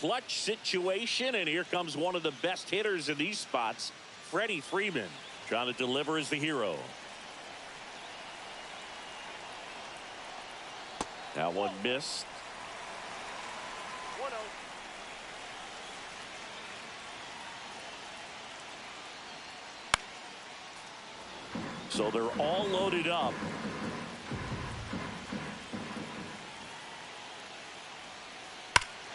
clutch situation, and here comes one of the best hitters in these spots, Freddie Freeman, trying to deliver as the hero. That one missed. 1-0. So they're all loaded up.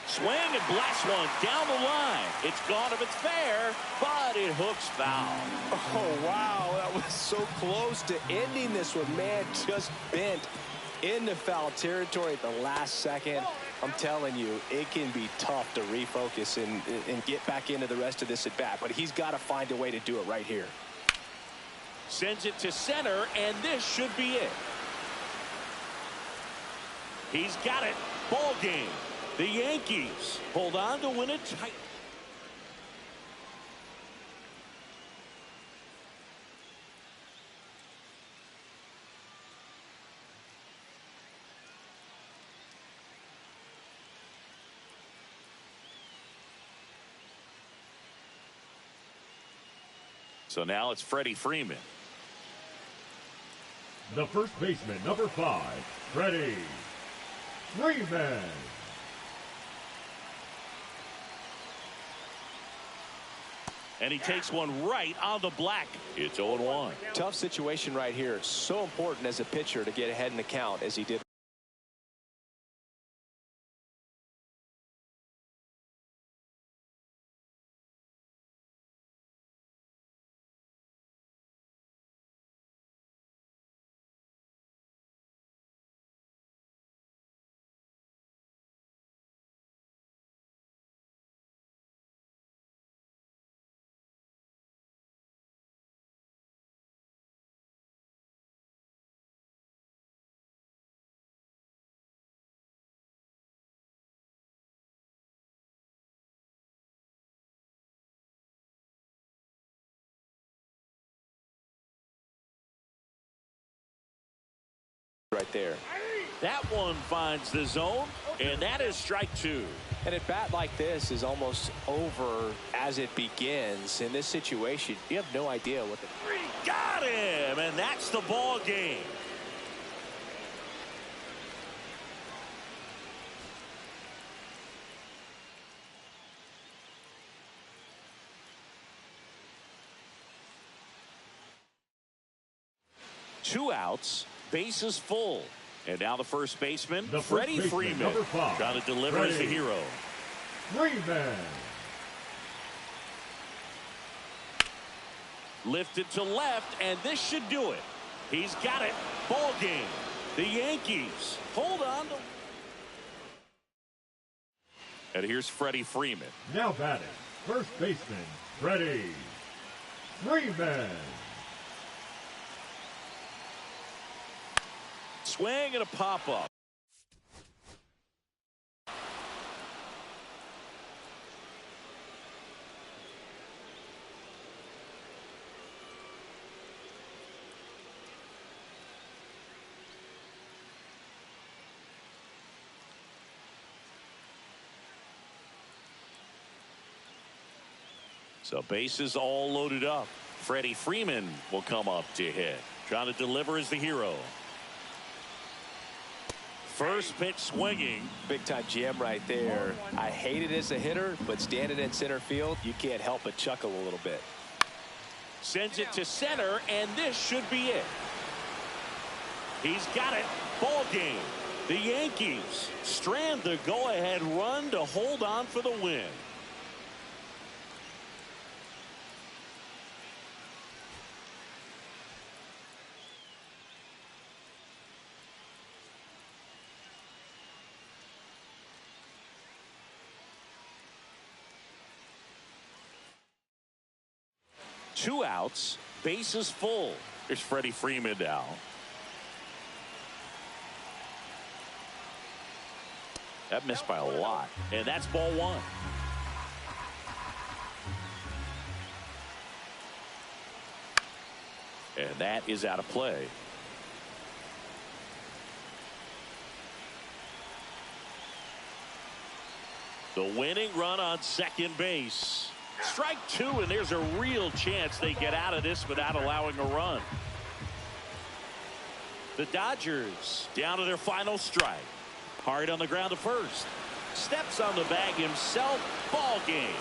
Swing and blast one down the line. It's gone if it's fair, but it hooks foul. Oh, wow. That was so close to ending this one. Man, just bent into foul territory at the last second. I'm telling you, it can be tough to refocus and get back into the rest of this at bat. But he's got to find a way to do it right here. Sends it to center, and this should be it. He's got it. Ball game. The Yankees hold on to win it tight. So now it's Freddie Freeman. The first baseman, number 5, Freddie Freeman. And he takes one right on the black. It's 0-1. Tough situation right here. So important as a pitcher to get ahead in the count as he did. Right there. That one finds the zone, and that is strike 2. And a bat like this is almost over as it begins. In this situation, you have no idea what the... Got him, and that's the ball game. Two outs, bases full. And now the first baseman, Freddie Freeman, number 5, trying to deliver as the hero. Freeman. Lifted to left, and this should do it. He's got it. Ball game. The Yankees hold on to... And here's Freddie Freeman. Now batting, first baseman, Freddie Freeman. Swing and a pop-up. So bases all loaded up. Freddie Freeman will come up to hit. Trying to deliver as the hero. First pitch swinging. Big time jam right there. I hate it as a hitter, but standing in center field, you can't help but chuckle a little bit. Sends it to center, and this should be it. He's got it. Ball game. The Yankees strand the go-ahead run to hold on for the win. Two outs, bases full. Here's Freddie Freeman now. That missed by a lot, and that's ball 1. And that is out of play. The winning run on second base. Strike two, and there's a real chance they get out of this without allowing a run. The Dodgers down to their final strike. Hard on the ground to first. Steps on the bag himself. Ball game.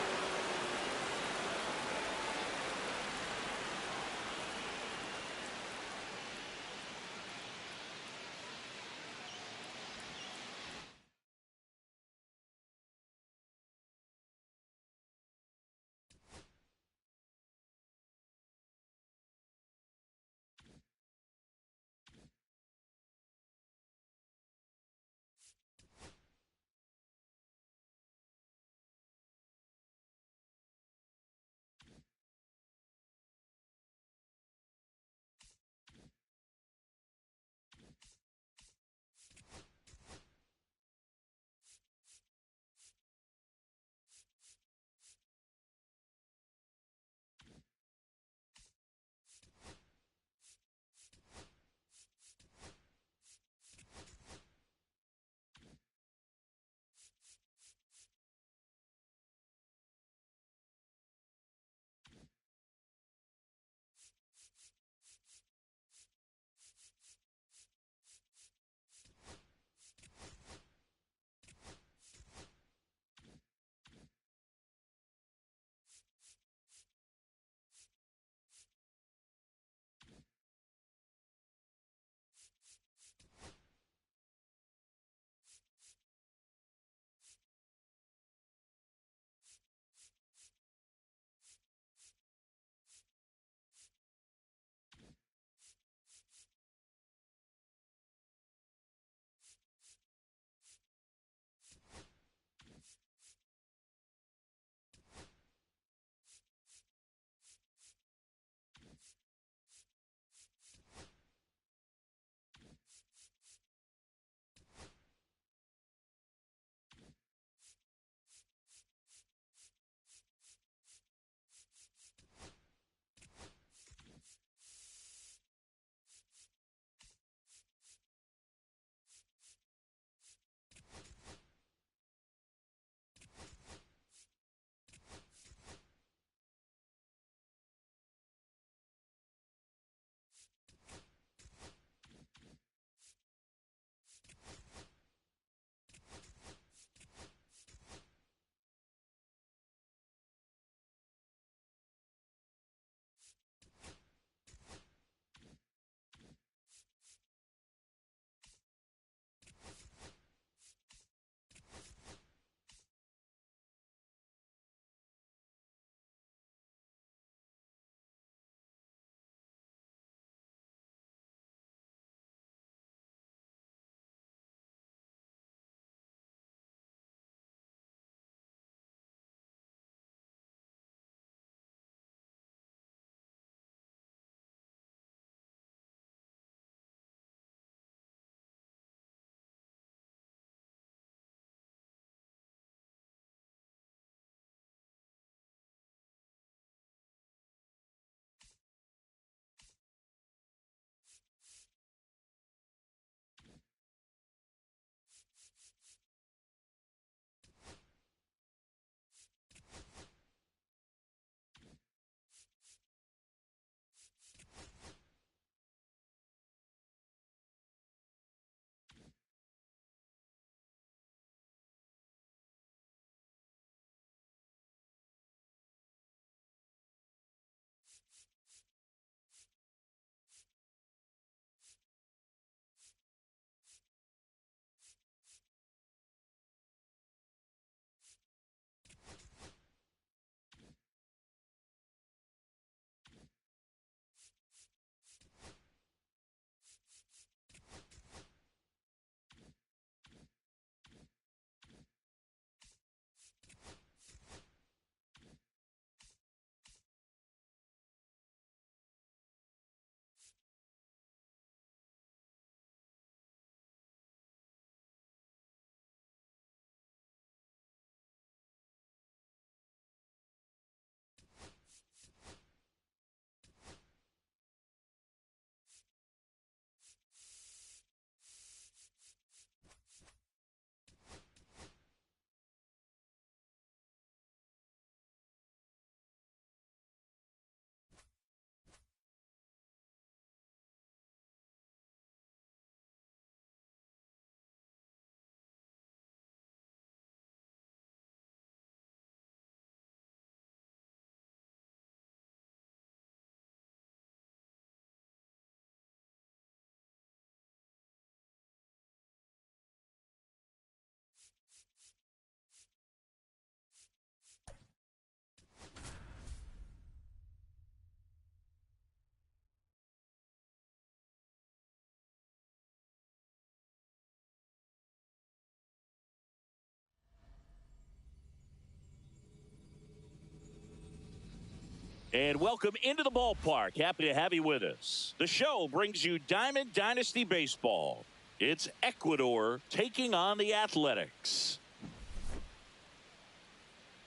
And welcome into the ballpark. Happy to have you with us. The show brings you Diamond Dynasty Baseball. It's Ecuador taking on the Athletics.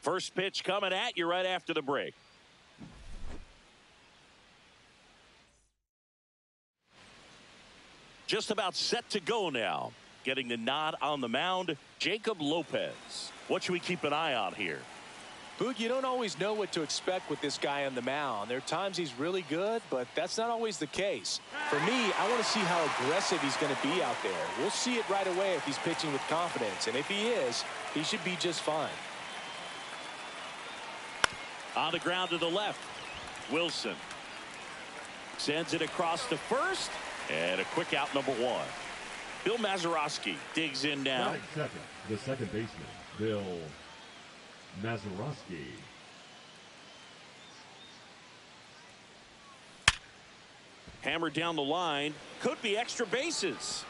First pitch coming at you right after the break. Just about set to go now. Getting the nod on the mound, Jacob Lopez. What should we keep an eye on here? Boog, you don't always know what to expect with this guy on the mound. There are times he's really good, but that's not always the case. For me, I want to see how aggressive he's going to be out there. We'll see it right away if he's pitching with confidence. And if he is, he should be just fine. On the ground to the left, Wilson sends it across to first, and a quick out, number one. Bill Mazeroski digs in now. Second, the second baseman, Bill Mazeroski. Hammered down the line, could be extra bases.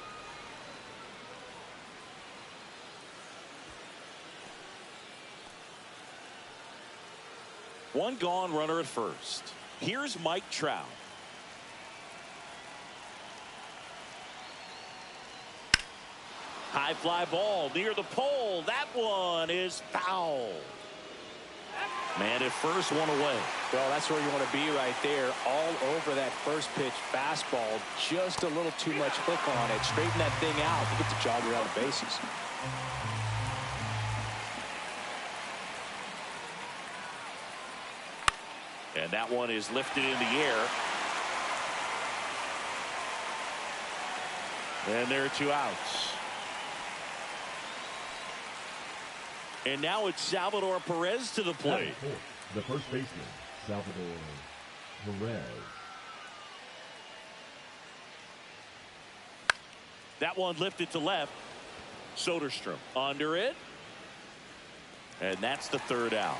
One gone, runner at first. Here's Mike Trout. High fly ball near the pole. That one is foul. Man at first, one away. Well, that's where you want to be right there. All over that first pitch fastball. Just a little too much hook on it. Straighten that thing out to get the jog around the bases. And that one is lifted in the air. And there are two outs. And now it's Salvador Perez to the plate. The first baseman, Salvador Perez. That one lifted to left. Soderstrom under it. And that's the third out.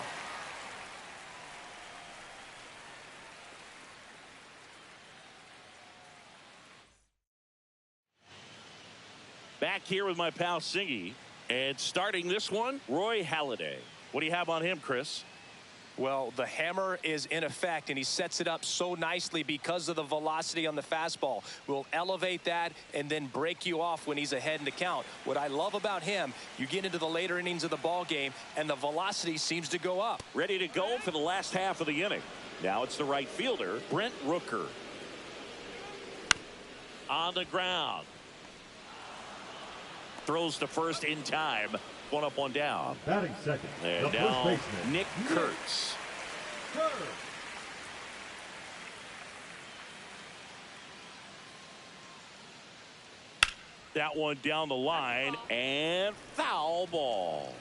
Back here with my pal Singy. And starting this one, Roy Halladay. What do you have on him, Chris? Well, the hammer is in effect, and he sets it up so nicely because of the velocity on the fastball. We'll elevate that and then break you off when he's ahead in the count. What I love about him, you get into the later innings of the ball game, and the velocity seems to go up. Ready to go for the last half of the inning. Now it's the right fielder, Brent Rooker. On the ground. Throws to first in time. One up, one down. Batting second. And now Nick Kurtz. That one down the line and foul ball.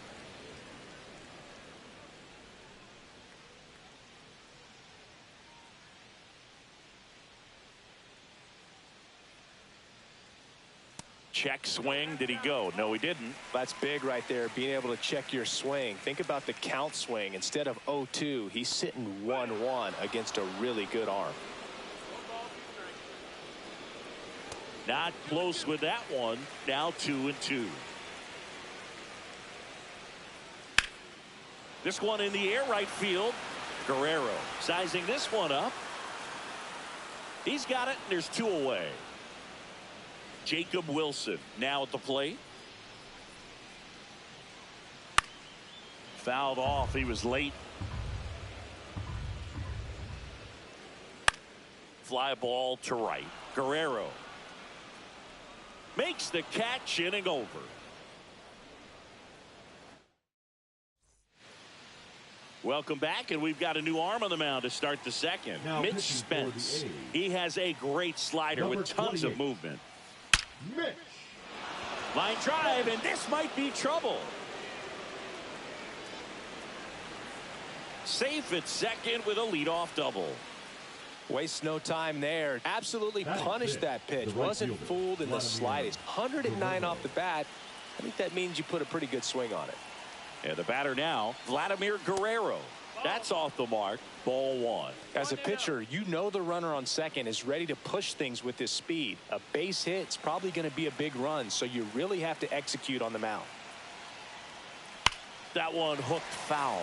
Check swing. Did he go? No, he didn't. That's big right there, being able to check your swing. Think about the count swing. Instead of 0-2, he's sitting 1-1 against a really good arm. Not close with that one. Now 2-2. This one in the air, right field. Guerrero sizing this one up. He's got it, and there's two away. Jacob Wilson now at the plate. Fouled off. He was late. Fly ball to right. Guerrero makes the catch, inning over. Welcome back, and we've got a new arm on the mound to start the second. Now Mitch Spence. He has a great slider with tons of movement. Mitch. Line drive, and this might be trouble. Safe at second with a leadoff double. Waste no time there. Absolutely punished that pitch. Wasn't fooled in the slightest. 109 off the bat. I think that means you put a pretty good swing on it. And the batter now, Vladimir Guerrero. That's off the mark. Ball one. As a pitcher, you know the runner on second is ready to push things with his speed. A base hit's probably going to be a big run, so you really have to execute on the mound. That one hooked foul.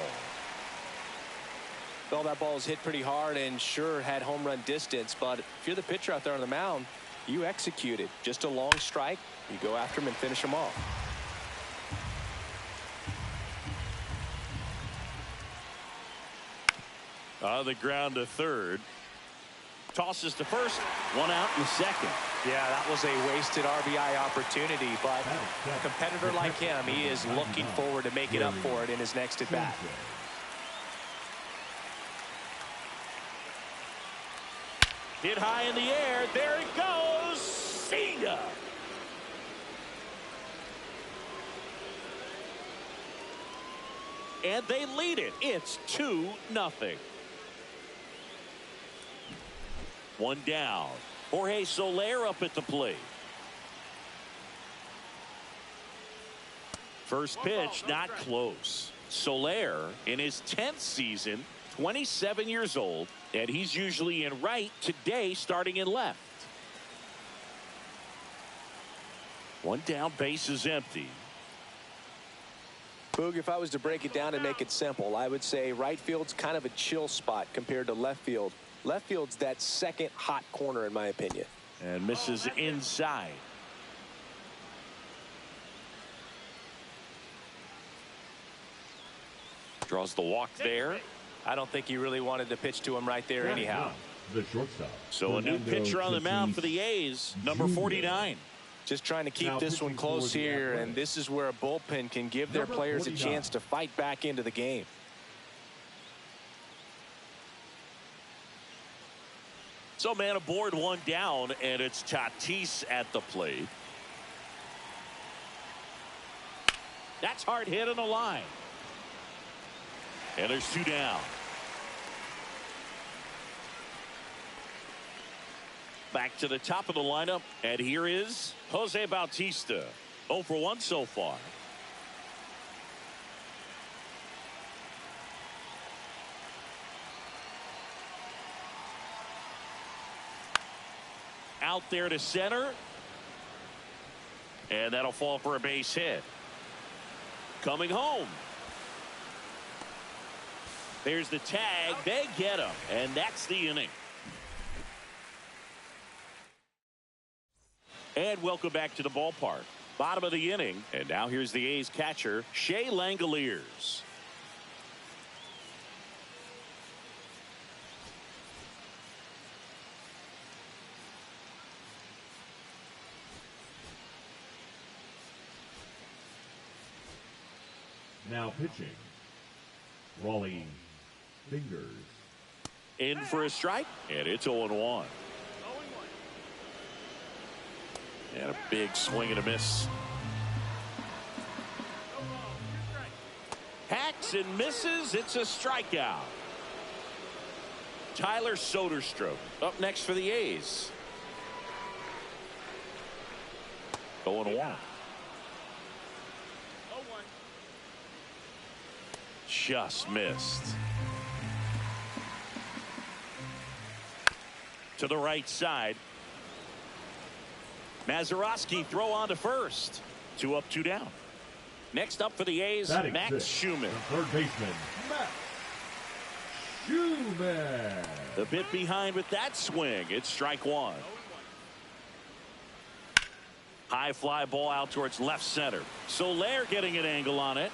Well, that ball was hit pretty hard and sure had home run distance, but if you're the pitcher out there on the mound, you execute it. Just a long strike. You go after him and finish him off. On the ground to third. Tosses to first. One out in the second. Yeah, that was a wasted RBI opportunity, but a competitor like him, he is looking forward to making up for it in his next at bat. Hit high in the air. There it goes. See ya. And they lead it. It's 2-0. One down. Jorge Soler up at the plate. First pitch not close. Soler in his 10th season, 27 years old, and he's usually in right, today starting in left. One down, base is empty. Boog, if I was to break it down and make it simple, I would say right field's kind of a chill spot compared to left field. Left field's that second hot corner, in my opinion. And misses inside. Draws the walk there. I don't think he really wanted to pitch to him right there anyhow. The shortstop. So a new pitcher on the mound for the A's, number 49. Just trying to keep this one close here, and this is where a bullpen can give their players a chance to fight back into the game. So man aboard, one down, and it's Tatis at the plate. That's hard hit on the line. And there's 2 down. Back to the top of the lineup, and here is Jose Bautista. 0 for 1 so far. Out there to center. And that'll fall for a base hit. Coming home. There's the tag. They get him. And that's the inning. And welcome back to the ballpark. Bottom of the inning. And now here's the A's catcher, Shea Langoliers. Now pitching, Raleigh Fingers. In for a strike, and it's 0-1. And a big swing and a miss. Hacks and misses. It's a strikeout. Tyler Soderstrom up next for the A's. 0-1. Just missed. To the right side. Mazeroski throw on to first. 2 up, 2 down. Next up for the A's, Max Schumann. Third baseman, Max Schumann. A bit behind with that swing. It's strike 1. High fly ball out towards left center. Soler getting an angle on it.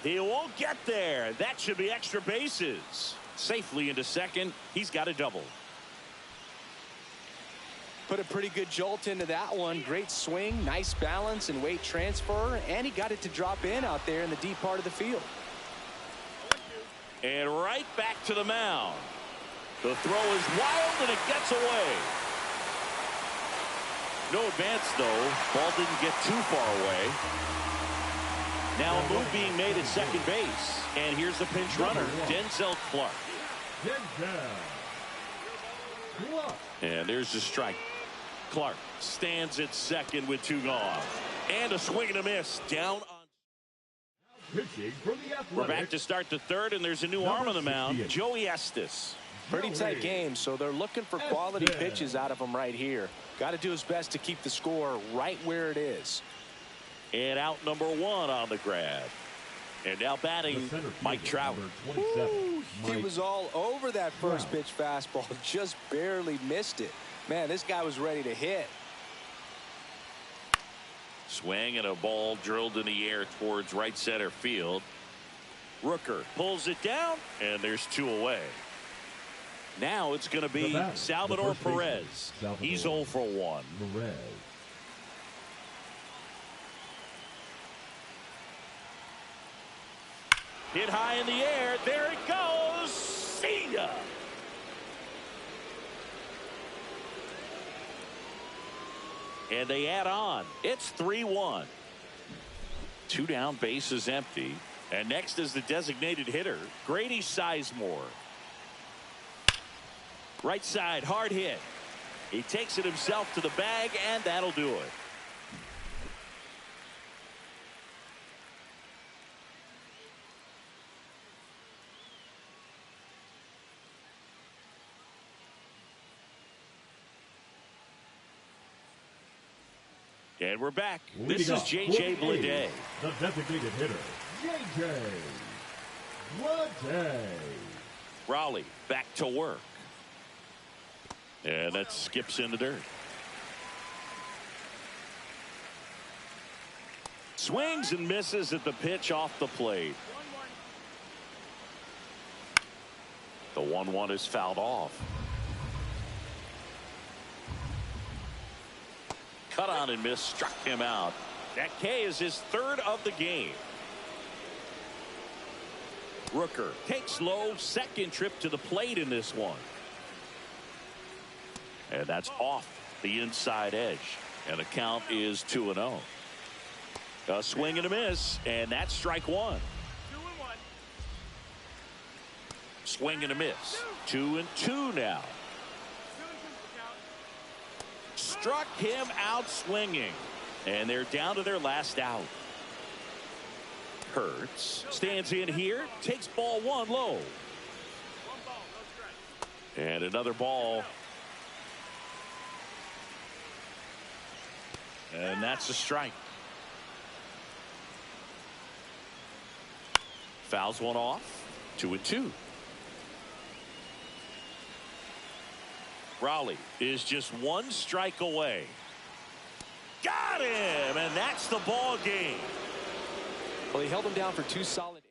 He won't get there. That should be extra bases. Safely into second. He's got a double. Put a pretty good jolt into that one. Great swing, nice balance and weight transfer, and he got it to drop in out there in the deep part of the field. And right back to the mound. The throw is wild and it gets away. No advance though. Ball didn't get too far away. Now a move being made at second base. And here's the pinch runner, Denzel Clark. And there's the strike. Clark stands at second with 2 gone. And a swing and a miss. Down on. We're back to start the third, and there's a new arm on the mound, Joey Estes. Pretty tight game, so they're looking for quality pitches out of him right here. Got to do his best to keep the score right where it is. And out number 1 on the grab. And now batting, Mike Trout. He was all over that first pitch fastball, just barely missed it. Man, this guy was ready to hit. Swing and a ball drilled in the air towards right center field. Rooker pulls it down, and there's 2 away. Now it's going to be Salvador Perez. He's 0 for 1. Hit high in the air. There it goes. See ya. And they add on. It's 3-1. 2 down, bases empty. And next is the designated hitter, Grady Sizemore. Right side, hard hit. He takes it himself to the bag, and that'll do it. And we're back. This is J.J. Bleday. The designated hitter, J.J. Bleday. Raleigh back to work. And that skips in the dirt. Swings and misses at the pitch off the plate. The 1-1 is fouled off. Cut on and miss, struck him out. That K is his 3rd of the game. Rooker takes low, second trip to the plate in this one. And that's off the inside edge. And the count is 2-0. A swing and a miss, and that's strike 1. 2-1. Swing and a miss. 2-2 now. Struck him out swinging. And they're down to their last out. Hurts stands in here, takes ball 1 low. 1 ball, no strike. And another ball. And that's a strike. Fouls one off. 2-2. Raleigh is just 1 strike away. Got him, and that's the ball game. Well, he held him down for 2 solid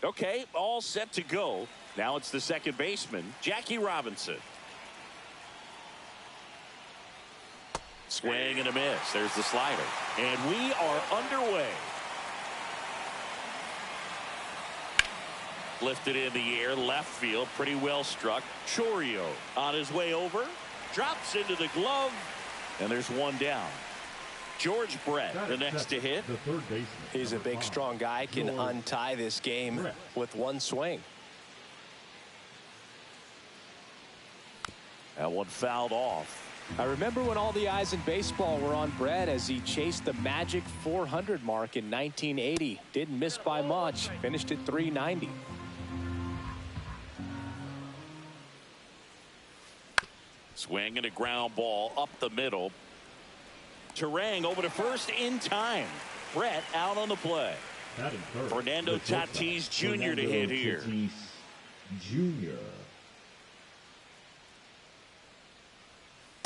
Okay, all set to go. Now it's the second baseman, Jackie Robinson. Swing and a miss. There's the slider. And we are underway. Lifted in the air, left field, pretty well struck. Chorio on his way over, drops into the glove, and there's one down. George Brett, the next to hit. The third baseman. He's a big, strong guy, can untie this game with one swing. That one fouled off. I remember when all the eyes in baseball were on Brett as he chased the magic 400 mark in 1980. Didn't miss by much. Finished at 390. Swing and a ground ball up the middle. Turang over to first in time. Brett out on the play. Fernando Tatis Jr. to hit here. Jr.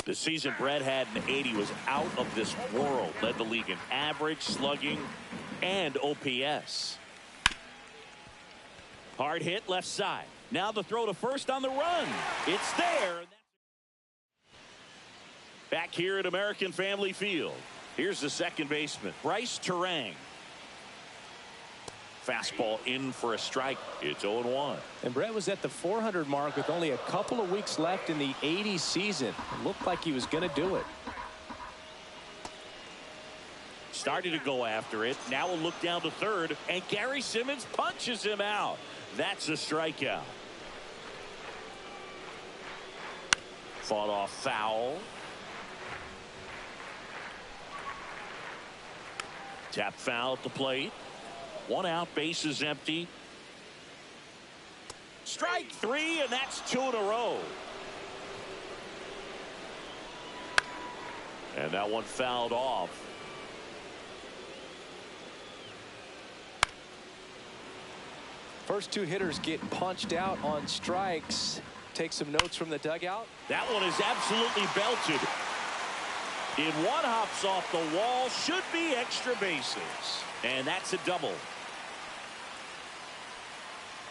The season Brett had in 80 was out of this world. Led the league in average, slugging, and OPS. Hard hit left side. Now the throw to first on the run. It's there. Back here at American Family Field. Here's the second baseman, Bryce Turang. Fastball in for a strike. It's 0-1. And Brett was at the 400 mark with only a couple of weeks left in the 80 season. It looked like he was going to do it. Started to go after it. Now we'll look down to third, and Gary Simmons punches him out. That's a strikeout. Fought off foul. Tap foul at the plate. One out, bases empty. Strike three, and that's two in a row. And that one fouled off. First two hitters get punched out on strikes. Take some notes from the dugout. That one is absolutely belted. In one hops off the wall, should be extra bases. And that's a double.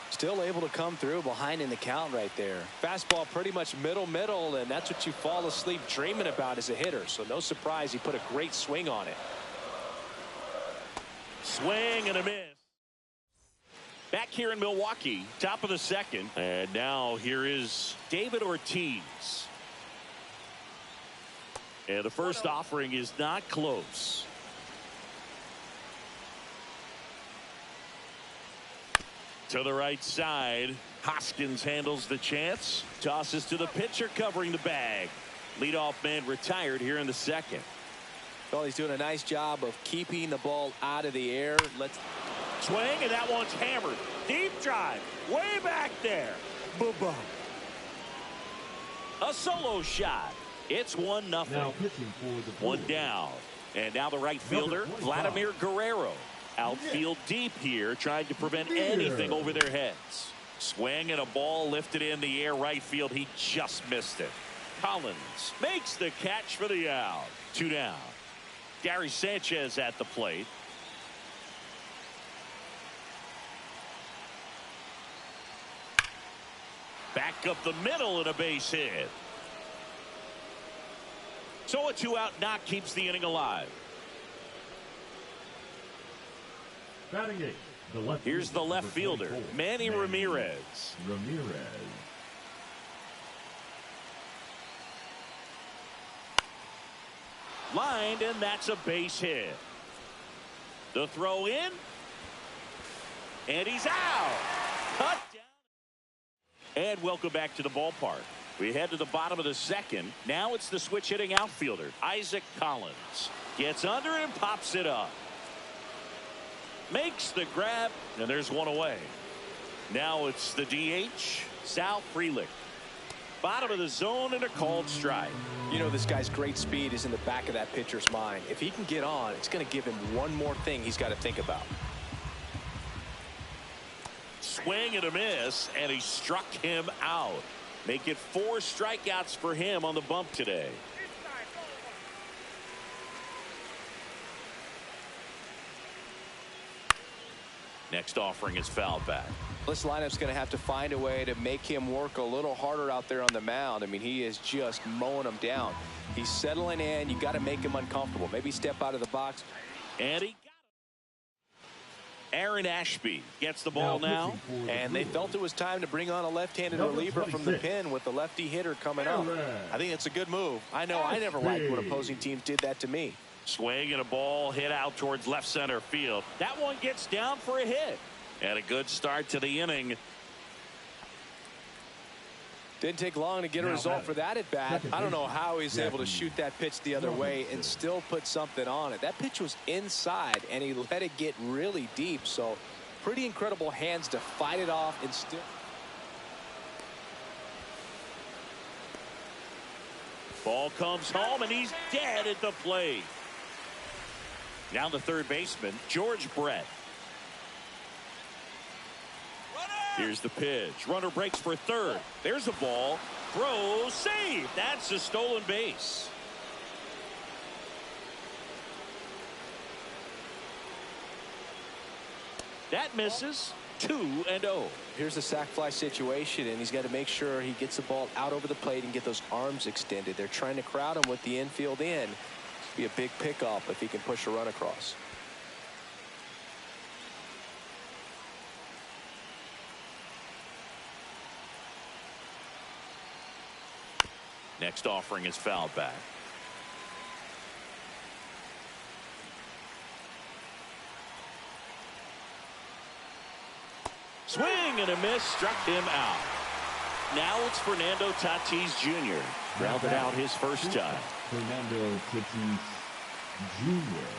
Still able to come through behind in the count right there. Fastball pretty much middle, and that's what you fall asleep dreaming about as a hitter. So no surprise he put a great swing on it. Swing and a miss. Back here in Milwaukee, top of the second. And now here is David Ortiz. And the first offering is not close. To the right side, Hoskins handles the chance. Tosses to the pitcher covering the bag. Leadoff man retired here in the second. Well, he's doing a nice job of keeping the ball out of the air. Let's swing, and that one's hammered. Deep drive, way back there. Boom. A solo shot. It's 1-0. Now pitching for the one down. And now the right fielder, Vladimir Guerrero. Outfield deep here, trying to prevent anything over their heads. Swing and a ball lifted in the air right field. He just missed it. Collins makes the catch for the out. 2 down. Gary Sanchez at the plate. Back up the middle and a base hit. So a 2-out knock keeps the inning alive. Batting eighth, here's the left fielder, Manny Ramirez. Lined, and that's a base hit. The throw in, and he's out. Cut down. And welcome back to the ballpark. We head to the bottom of the second. Now it's the switch hitting outfielder, Isaac Collins. Gets under it and pops it up. Makes the grab, and there's one away. Now it's the DH, Sal Frelick. Bottom of the zone and a called strike. You know, this guy's great speed is in the back of that pitcher's mind. If he can get on, it's going to give him one more thing he's got to think about. Swing and a miss, and he struck him out. Make it 4 strikeouts for him on the bump today. Next offering is fouled back. This lineup's going to have to find a way to make him work a little harder out there on the mound. I mean, he is just mowing them down. He's settling in. You got to make him uncomfortable. Maybe step out of the box. And he got it. Aaron Ashby gets the ball now. And they felt it was time to bring on a left-handed reliever from the pen with the lefty hitter coming up. I think it's a good move. I know I never liked when opposing teams did that to me. Swing and a ball hit out towards left center field. That one gets down for a hit. And a good start to the inning. Didn't take long to get a result for that at bat. I don't know how he's able to shoot that pitch the other way and still put something on it. That pitch was inside and he let it get really deep. So pretty incredible hands to fight it off and still. Ball comes home and he's dead at the plate. Now the third baseman, George Brett. Here's the pitch. Runner breaks for third. There's a ball. Throw, save. That's a stolen base. That misses. 2-0. Here's a sac fly situation, and he's got to make sure he gets the ball out over the plate and get those arms extended. They're trying to crowd him with the infield in. Be a big pickup if he can push a run across. Next offering is fouled back. Swing and a miss, struck him out. Now it's Fernando Tatis Jr. Grounded out his first time. Fernando Tatis Jr.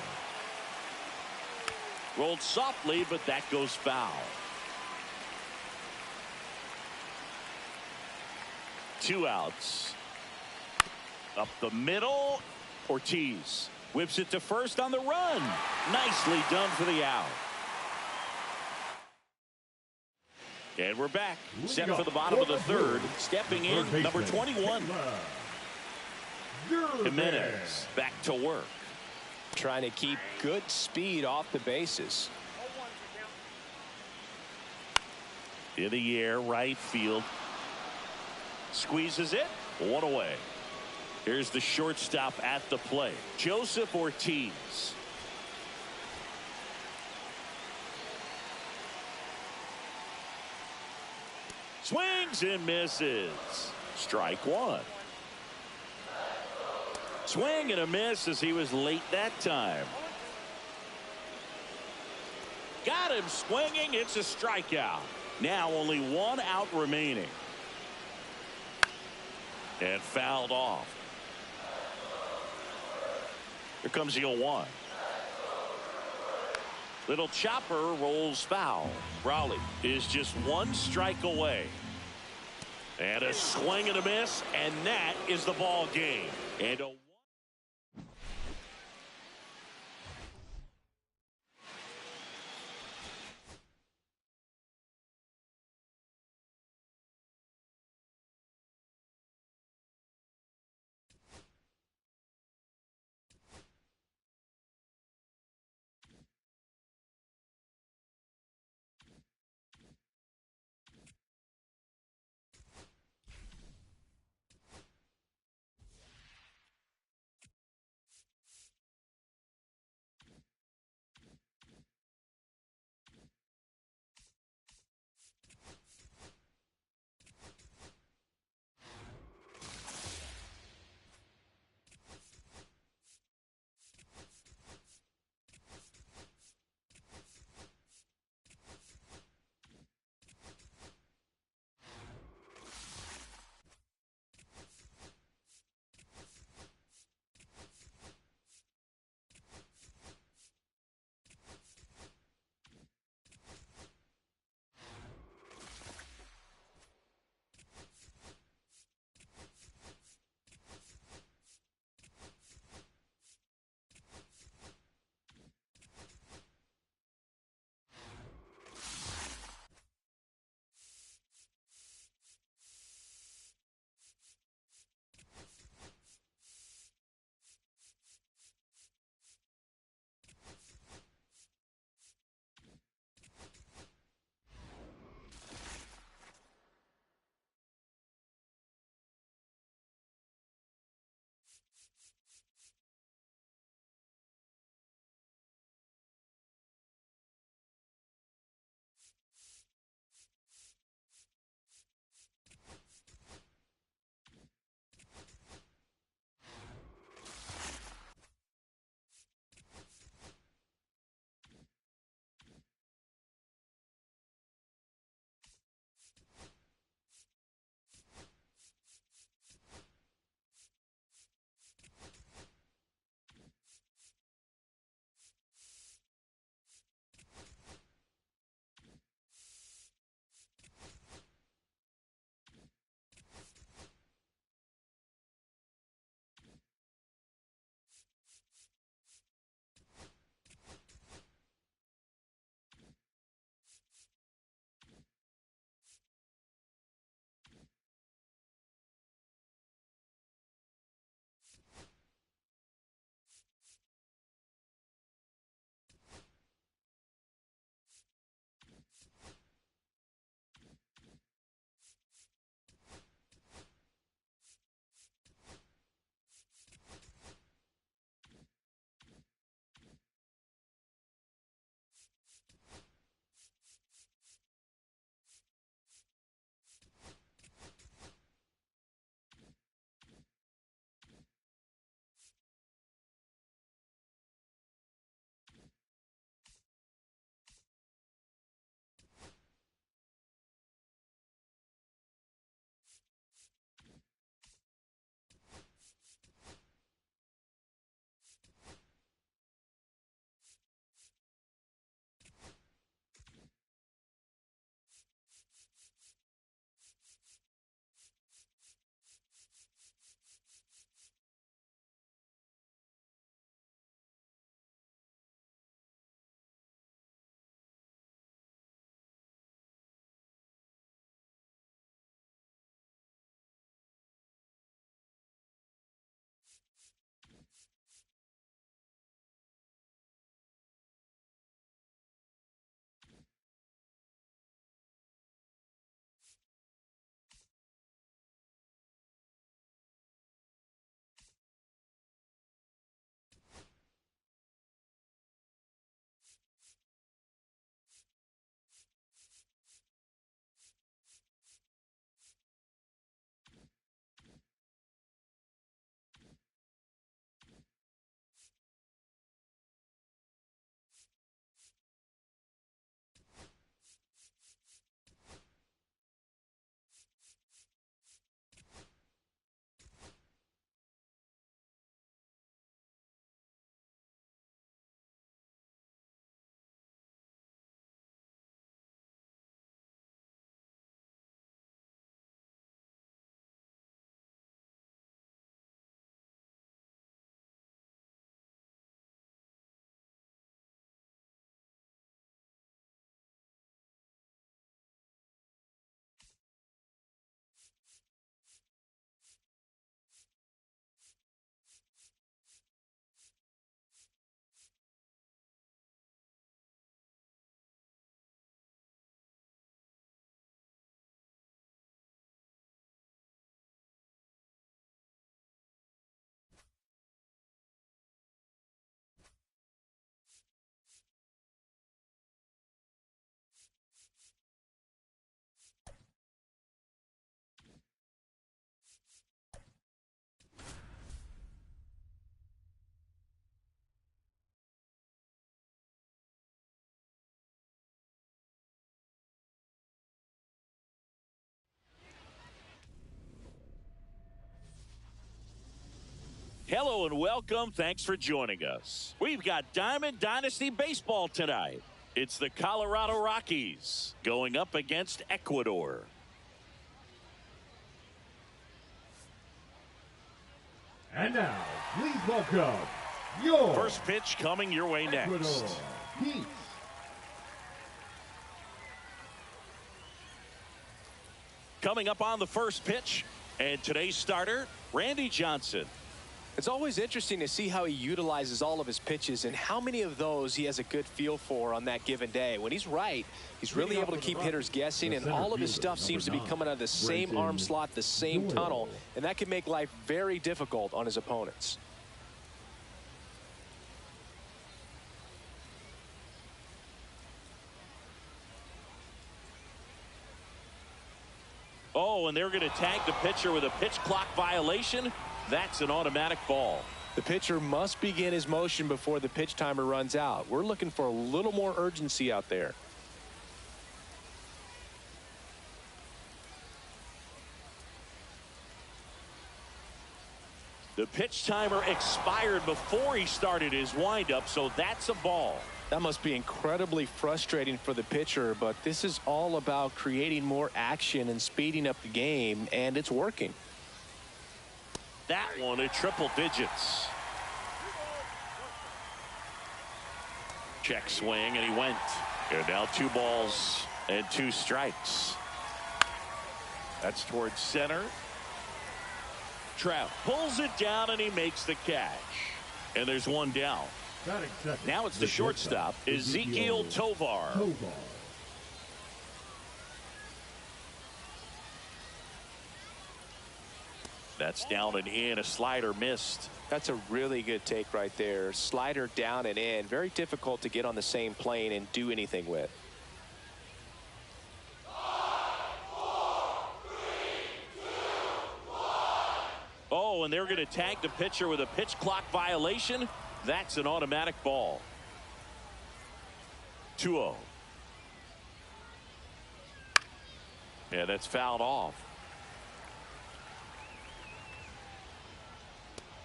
Rolled softly, but that goes foul. 2 outs. Up the middle. Ortiz whips it to first on the run. Nicely done for the out. And we're back. Set for the bottom of the third. Stepping in, number 21. Jimenez back to work. Trying to keep good speed off the bases. In the air, right field. Squeezes it. 1 away. Here's the shortstop at the plate, Joseph Ortiz. Swings and misses. Strike 1. Swing and a miss as he was late that time. Got him swinging. It's a strikeout. Now only 1 out remaining. And fouled off. Here comes the 0-1. Little chopper rolls foul. Raleigh is just 1 strike away. And a swing and a miss, and that is the ball game. And a Hello and welcome. Thanks for joining us. We've got Diamond Dynasty Baseball tonight. It's the Colorado Rockies going up against Ecuador. And now, please welcome your first pitch coming your way next. Ecuador Heat. Coming up on the first pitch, and today's starter, Randy Johnson. It's always interesting to see how he utilizes all of his pitches and how many of those he has a good feel for on that given day. When he's right, he's really able to keep hitters guessing, and all of his stuff seems to be coming out of the same arm slot, the same tunnel, and that can make life very difficult on his opponents. Oh, and they're going to tag the pitcher with a pitch clock violation. That's an automatic ball. The pitcher must begin his motion before the pitch timer runs out. We're looking for a little more urgency out there. The pitch timer expired before he started his windup, so that's a ball. That must be incredibly frustrating for the pitcher, but this is all about creating more action and speeding up the game, and it's working. That one at triple digits. Check swing, and he went. And now 2 balls and 2 strikes. That's towards center. Trout pulls it down, and he makes the catch. And there's 1 down. Now it's the shortstop, Ezequiel Tovar. That's down and in. A slider missed. That's a really good take right there. Slider down and in. Very difficult to get on the same plane and do anything with. 5, 4, 3, 2, 1. Oh, and they're going to tag the pitcher with a pitch clock violation. That's an automatic ball. 2-0. Yeah, that's fouled off.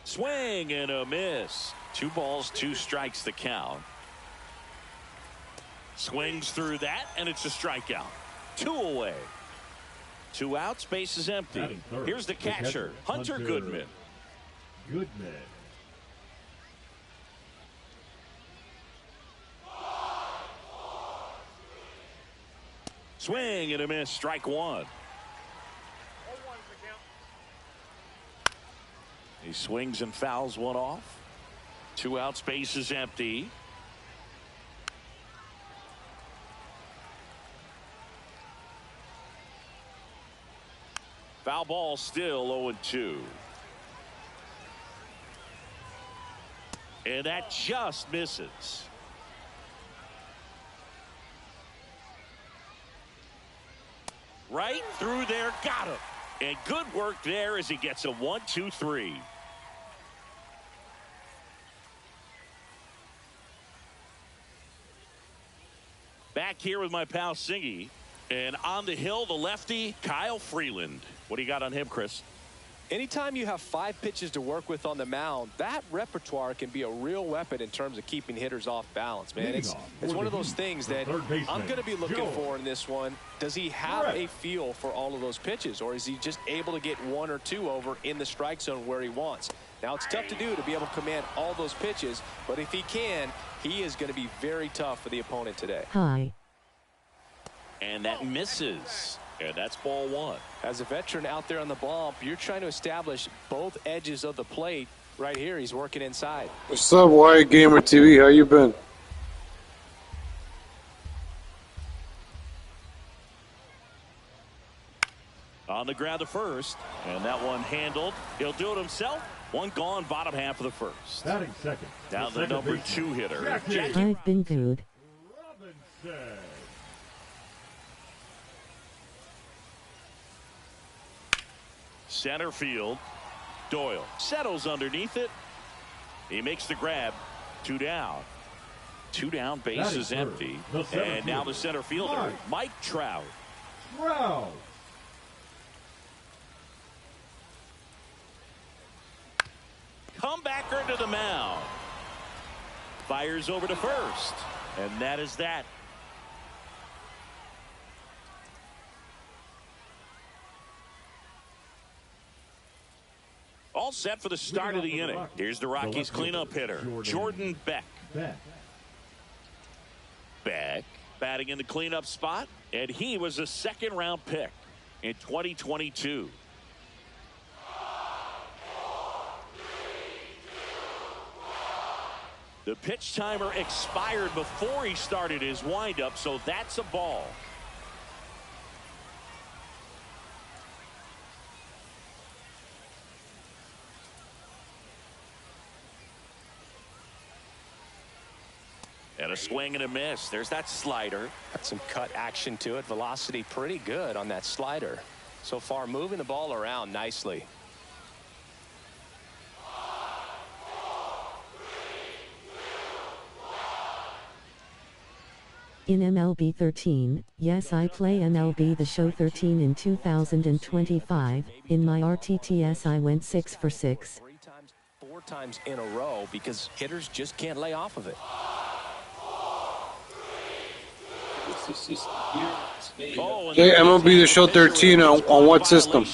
Swing and a miss. 2 balls, 2 strikes the count. Swings through that, and it's a strikeout. 2 away. 2 outs, base is empty. Here's the catcher, Hunter Goodman. Swing and a miss, strike 1. He swings and fouls 1 off. 2 outs, base is empty. Foul ball, still 0-2. And that just misses. Right through there, got him. And good work there as he gets a 1-2-3. Back here with my pal Singy, and on the hill, the lefty, Kyle Freeland. What do you got on him, Chris? Anytime you have 5 pitches to work with on the mound, that repertoire can be a real weapon in terms of keeping hitters off balance, man. It's one of those things that I'm going to be looking for in this one. Does he have a feel for all of those pitches, or is he just able to get 1 or 2 over in the strike zone where he wants? Now, it's tough to do to be able to command all those pitches, but if he can, he is going to be very tough for the opponent today. Hi. And that misses. And that's ball 1. As a veteran out there on the bump, you're trying to establish both edges of the plate. Right here, he's working inside. What's up, Wyatt Gamer TV? How you been? On the ground to first, and that one handled. He'll do it himself. 1 gone, bottom half of the first. Batting second. Down the number 2 hitter, Jackie I've been good. Robinson. Center field. Doyle settles underneath it. He makes the grab. 2 down. 2 down, base is empty. And now the center fielder, Mike Trout. comebacker to the mound. Fires over to first. And that is that. All set for the start of the inning. Here's the Rockies cleanup hitter, Jordan Beck. Beck batting in the cleanup spot, and he was a second-round pick in 2022. The pitch timer expired before he started his windup, so that's a ball. And a swing and a miss. There's that slider. Got some cut action to it. Velocity pretty good on that slider. So far moving the ball around nicely. In MLB 13, yes, I play MLB The Show 13 in 2025. In my RTTS I went 6 for 6. 4 times in a row because hitters just can't lay off of it. Okay, MLB The Show 13 on what system?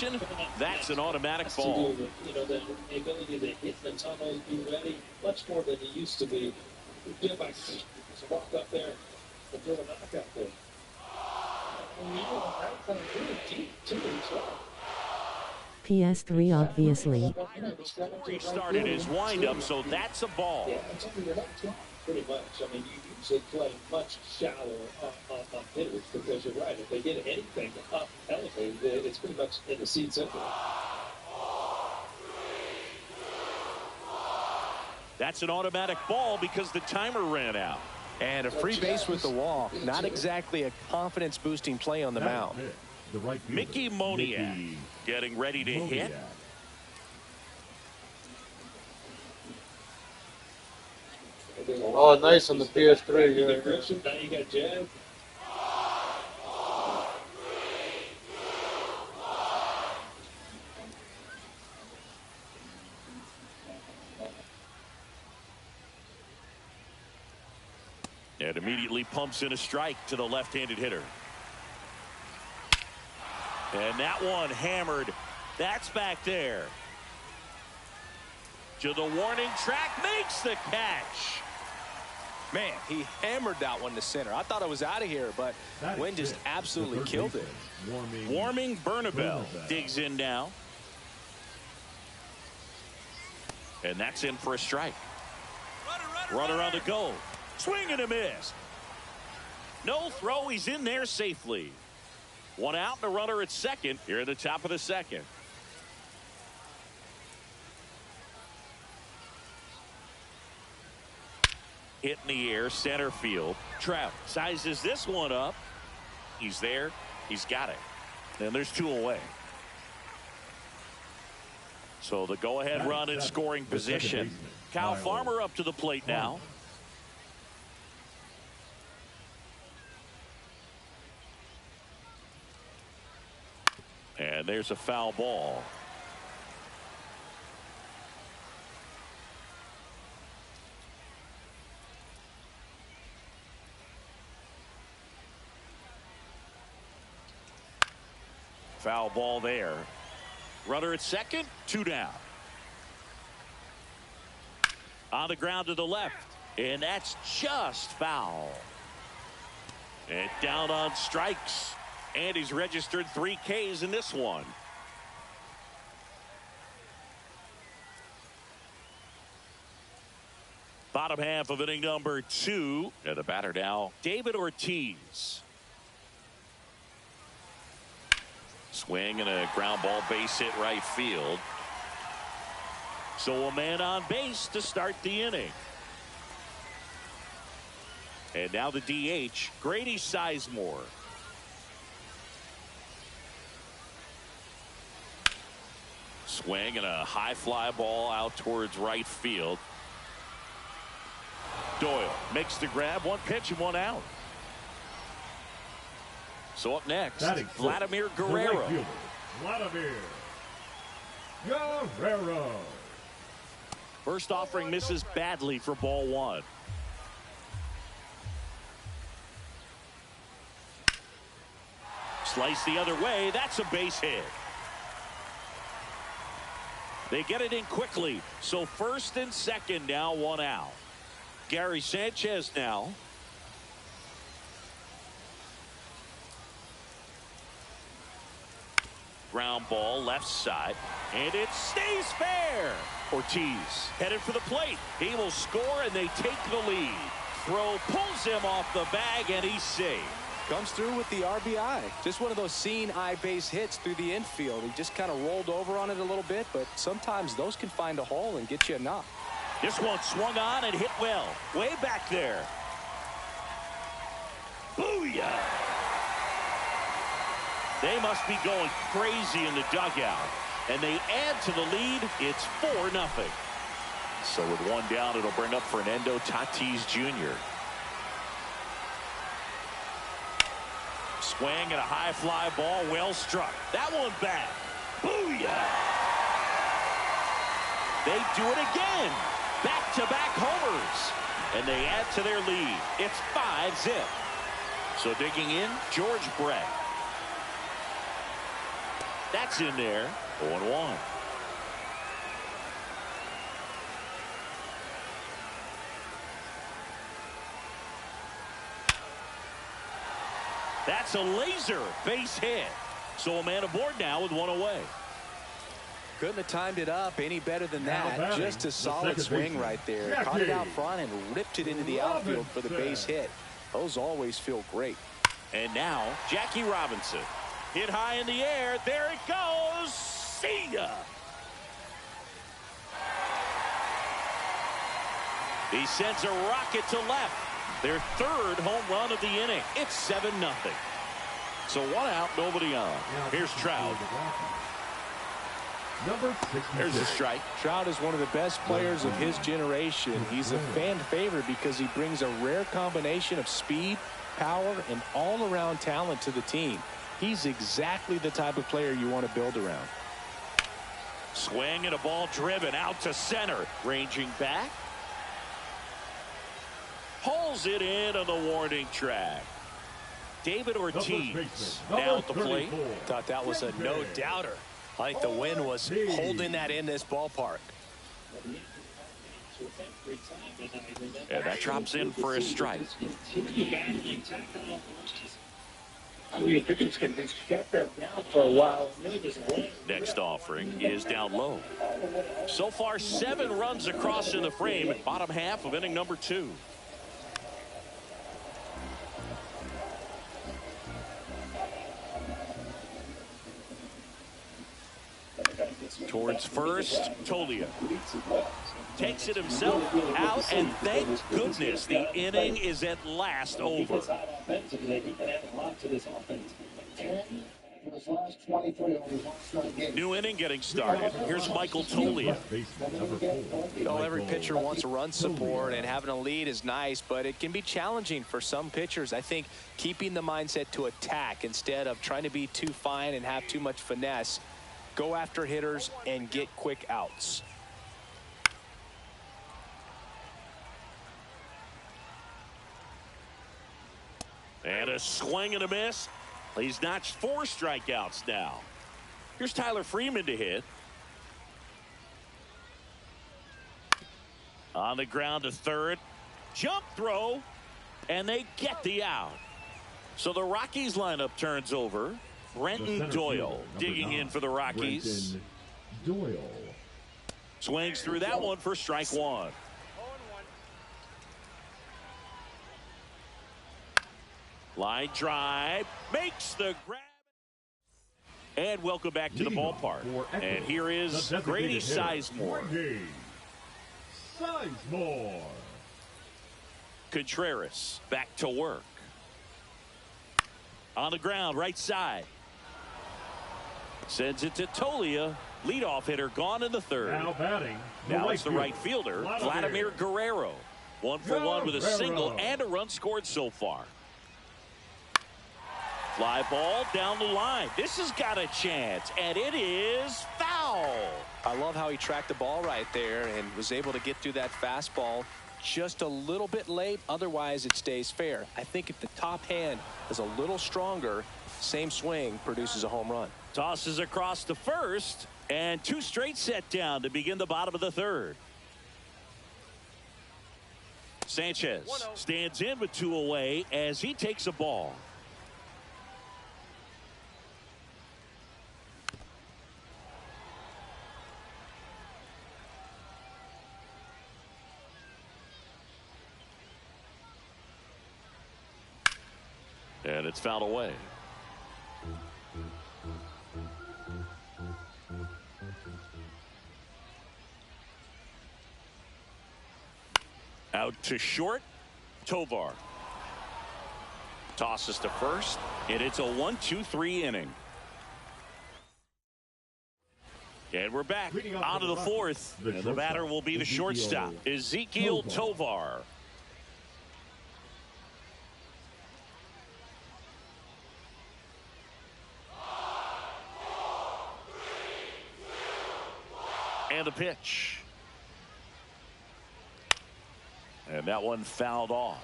That's an automatic ball. You know, the ability to hit the tunnels, be ready, much more than it used to be. Just walk up there and throw a knockout there. PS3 obviously. He started his windup, so that's a ball. Yeah, pretty much. I mean, you usually play much shallower on hitters because you're right. If they get anything up elevated, it's pretty much in the seed center. That's an automatic ball because the timer ran out. And a free base with the walk. Not exactly a confidence-boosting play on the mound. Mickey Moniak getting ready to hit. Oh, nice on the PS3. Yeah. Now you got Jazz. And immediately pumps in a strike to the left-handed hitter. And that one hammered. That's back there. To the warning track, makes the catch. Man, he hammered that one to center. I thought it was out of here, but Wynn just absolutely killed it. Warming Bernabel digs in now. And that's in for a strike. Runner on the go. Swing and a miss. No throw. He's in there safely. One out and a runner at second here at the top of the second. Hit in the air, center field. Trout sizes this one up. He's there. He's got it. And there's 2 away. So the go-ahead run in scoring position. Kyle Farmer up to the plate now. And there's a foul ball. Foul ball there. Runner at second, 2 down. On the ground to the left, and that's just foul. And down on strikes. And he's registered 3 Ks in this one. Bottom half of inning number 2. And the batter now, David Ortiz. Swing and a ground ball base hit right field. So a man on base to start the inning. And now the DH, Grady Sizemore. Swing and a high fly ball out towards right field. Doyle makes the grab. 1 pitch and 1 out. So up next, Vladimir Guerrero. Vladimir Guerrero. First offering misses badly for ball one. Slice the other way. That's a base hit. They get it in quickly. So first and second now, one out. Gary Sanchez now. Ground ball left side. And it stays fair. Ortiz headed for the plate. He will score and they take the lead. Throw pulls him off the bag and he's safe. Comes through with the RBI. Just one of those seeing eye base hits through the infield. He just kind of rolled over on it a little bit, but sometimes those can find a hole and get you a knock. This one swung on and hit well. Way back there. Booyah! They must be going crazy in the dugout. And they add to the lead. It's 4-0. So with one down, it'll bring up Fernando Tatis Jr. Swing and a high fly ball, well struck. That one back. Booyah! They do it again. Back-to-back homers. And they add to their lead. It's 5-0. So digging in, George Brett. That's in there. 0-1. That's a laser base hit. So a man aboard now with one away. Couldn't have timed it up any better than that. Just a solid swing right there. Caught it out front and ripped it into the outfield for the base hit. Those always feel great. And now Jackie Robinson. Hit high in the air. There it goes. See ya. He sends a rocket to left. Their third home run of the inning. It's 7-0. So one out, nobody on. Here's Trout. There's a strike. Trout is one of the best players of his generation. He's a fan favorite because he brings a rare combination of speed, power, and all-around talent to the team. He's exactly the type of player you want to build around. Swing and a ball driven out to center. Ranging back. Pulls it in on the warning track. David Ortiz now at the plate. Thought that was a no-doubter. I think the wind was holding that in this ballpark. And that drops in for a strike. Next offering is down low. So far, 7 runs across in the frame. Bottom half of inning number 2. Towards first, Tolia. Takes it himself out, and thank goodness the inning is at last over. New inning getting started. Here's Michael Tolia. Well, every pitcher wants a run support, and having a lead is nice, but it can be challenging for some pitchers. I think keeping the mindset to attack instead of trying to be too fine and have too much finesse. Go after hitters and get quick outs. And a swing and a miss. He's notched 4 strikeouts now. Here's Tyler Freeman to hit. On the ground to third. Jump throw. And they get the out. So the Rockies lineup turns over. Brenton Doyle digging in for the Rockies. Doyle swings through that one for strike 1. Line drive makes the grab. And welcome back to the ballpark. And here is Grady Sizemore. Contreras back to work. On the ground, right side. Sends it to Tolia. Leadoff hitter gone in the third. Now batting. Now it's the right fielder, Vladimir Guerrero. 1 for 1 with a single and a run scored so far. Fly ball down the line. This has got a chance, and it is foul. I love how he tracked the ball right there and was able to get through that fastball just a little bit late. Otherwise, it stays fair. I think if the top hand is a little stronger, same swing produces a home run. Tosses across to first, and 2 straight set down to begin the bottom of the 3rd. Sanchez stands in with 2 away as he takes a ball. And it's fouled away. Out to short, Tovar. Tosses to first, and it's a 1-2-3 inning. And we're back out of the 4th. And the batter will be the shortstop, Ezequiel Tovar. And a pitch. And that one fouled off.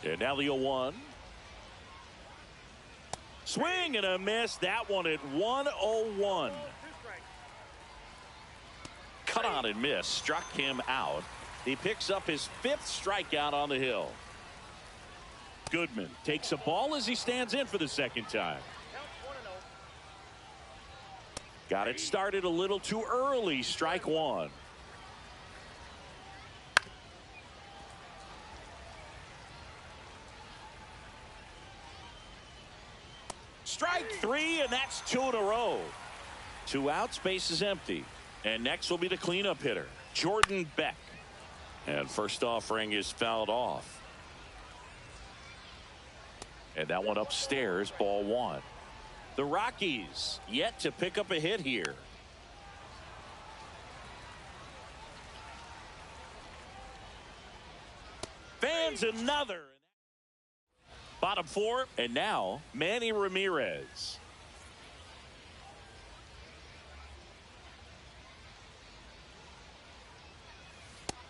And now the 0-1. Swing and a miss. That one at 1-0-1. Cut on and miss. Struck him out. He picks up his 5th strikeout on the hill. Goodman takes a ball as he stands in for the 2nd time. Got it started a little too early. Strike 1. Strike 3, and that's 2 in a row. 2 outs, base is empty. And next will be the cleanup hitter, Jordan Beck. And first offering is fouled off. And that one upstairs, ball 1. The Rockies yet to pick up a hit here. Fans another. Bottom 4, and now Manny Ramirez.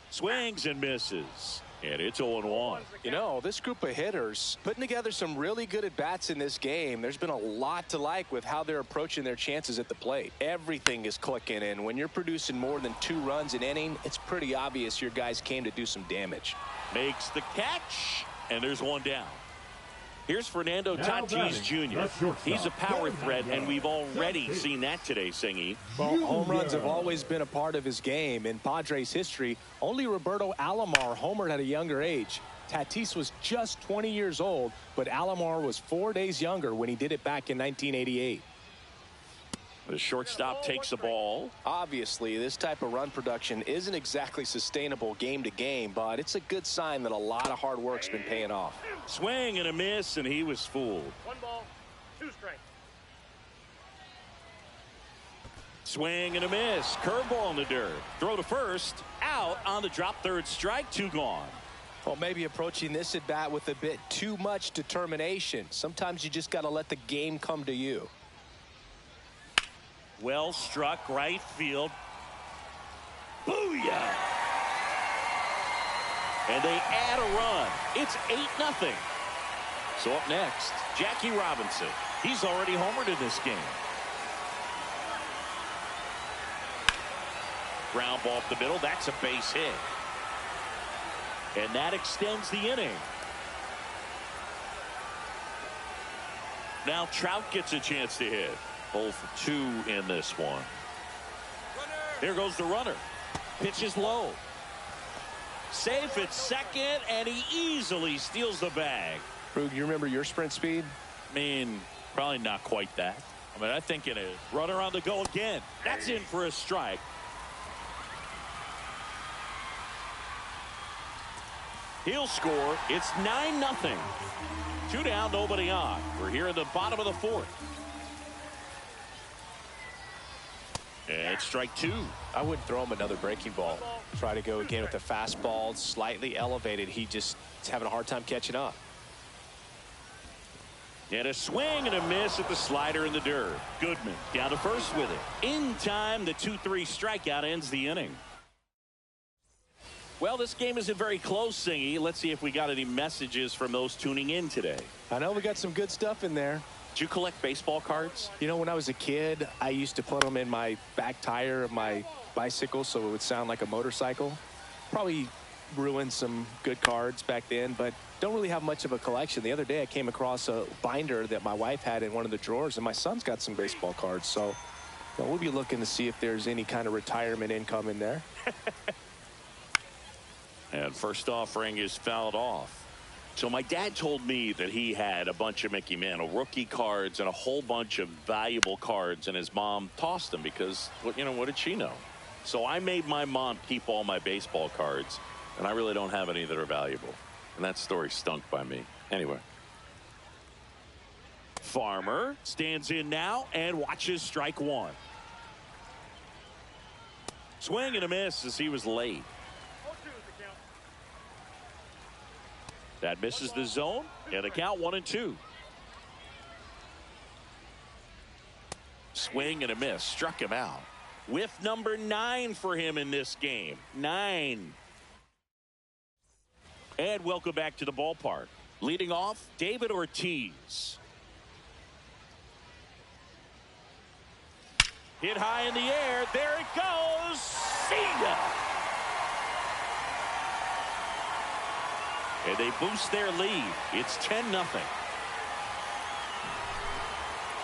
Swings and misses. And it's 0-1. You know, this group of hitters putting together some really good at-bats in this game. There's been a lot to like with how they're approaching their chances at the plate. Everything is clicking, and when you're producing more than 2 runs an inning, it's pretty obvious your guys came to do some damage. Makes the catch, and there's 1 down. Here's Fernando Tatis Jr. He's a power threat, and we've already seen that today, Singy. Well, home runs have always been a part of his game. In Padres history, only Roberto Alomar homered at a younger age. Tatis was just 20 years old, but Alomar was 4 days younger when he did it back in 1988. The shortstop takes the ball. Obviously, this type of run production isn't exactly sustainable game to game, but it's a good sign that a lot of hard work's been paying off. Swing and a miss, and he was fooled. 1 ball, 2 strikes. Swing and a miss. Curveball in the dirt. Throw to first. Out on the drop, 3rd strike. 2 gone. Well, maybe approaching this at bat with a bit too much determination. Sometimes you just got to let the game come to you. Well struck, right field. Booyah! And they add a run. It's 8-0. So up next, Jackie Robinson. He's already homered in this game. Ground ball up the middle. That's a base hit. And that extends the inning. Now Trout gets a chance to hit. 0 for 2 in this one. Here goes the runner. Pitch is low. Safe at second, and he easily steals the bag. Rug, you remember your sprint speed? I mean, probably not quite that. I mean, I think it is. Runner on the go again. That's in for a strike. He'll score. It's 9-0. 2 down, nobody on. We're here in the bottom of the 4th. And it's strike 2. I would throw him another breaking ball. Try to go again with the fastball, slightly elevated. He just is having a hard time catching up. And a swing and a miss at the slider in the dirt. Goodman down to first with it. In time, the 2-3 strikeout ends the inning. Well, this game isn't very close, Singy. Let's see if we got any messages from those tuning in today. I know we got some good stuff in there. Did you collect baseball cards? You know, when I was a kid, I used to put them in my back tire of my bicycle so it would sound like a motorcycle. Probably ruined some good cards back then, but don't really have much of a collection. The other day I came across a binder that my wife had in one of the drawers, and my son's got some baseball cards. So we'll be looking to see if there's any kind of retirement income in there. And first offering is fouled off. So my dad told me that he had a bunch of Mickey Mantle rookie cards and a whole bunch of valuable cards, and his mom tossed them because, what did she know? So I made my mom keep all my baseball cards, and I really don't have any that are valuable. And that story stunk by me. Anyway. Farmer stands in now and watches strike one. Swing and a miss as he was late. That misses the zone, and the count 1-2. Swing and a miss, struck him out. Whiff number 9 for him in this game. 9. And welcome back to the ballpark. Leading off, David Ortiz. Hit high in the air. There it goes. See ya. And they boost their lead. It's 10-0.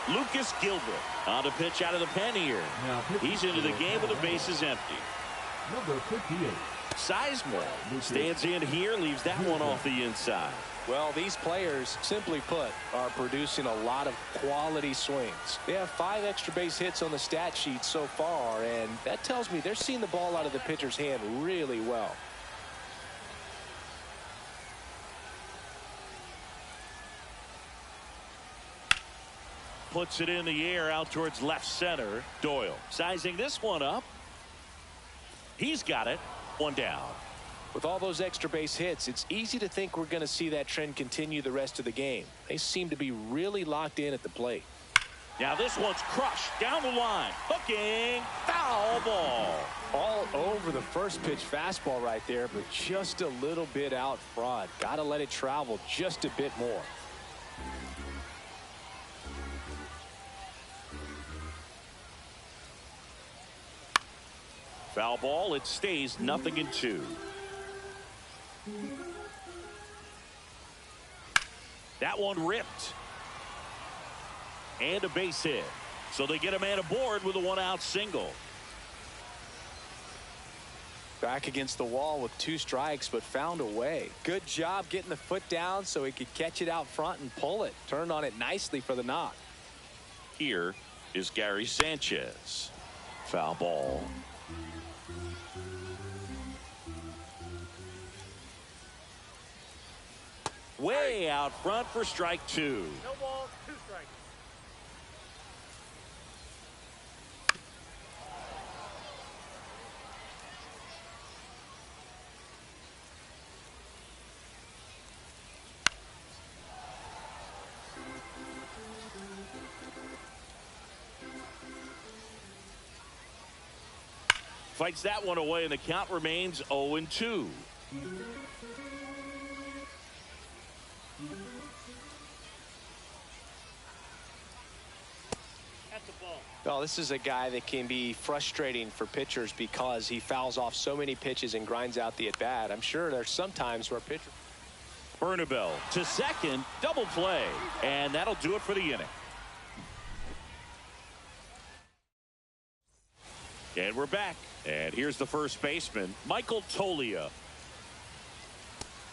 Lucas Gilbert on a pitch out of the pen here. He's into the game with the bases empty. Number 58. Sizemore stands in here, leaves that one off the inside. Well, these players, simply put, are producing a lot of quality swings. They have 5 extra base hits on the stat sheet so far, and that tells me they're seeing the ball out of the pitcher's hand really well. Puts it in the air out towards left center. Doyle sizing this one up. He's got it. 1 down. With all those extra base hits, it's easy to think we're going to see that trend continue the rest of the game. They seem to be really locked in at the plate. Now this one's crushed down the line. Hooking. Foul ball. All over the first pitch fastball right there, but just a little bit out front. Got to let it travel just a bit more. Foul ball. It stays 0-2. That one ripped. And a base hit. So they get a man aboard with a 1-out single. Back against the wall with 2 strikes, but found a way. Good job getting the foot down so he could catch it out front and pull it. Turned on it nicely for the knock. Here is Gary Sanchez. Foul ball. Way out front for strike 2. No balls, 2 strikes. Fights that one away, and the count remains 0-2. Well, this is a guy that can be frustrating for pitchers because he fouls off so many pitches and grinds out the at-bat. I'm sure there's some times where pitchers... Bernabel to second, double play, and that'll do it for the inning. And we're back, and here's the first baseman, Michael Toglia.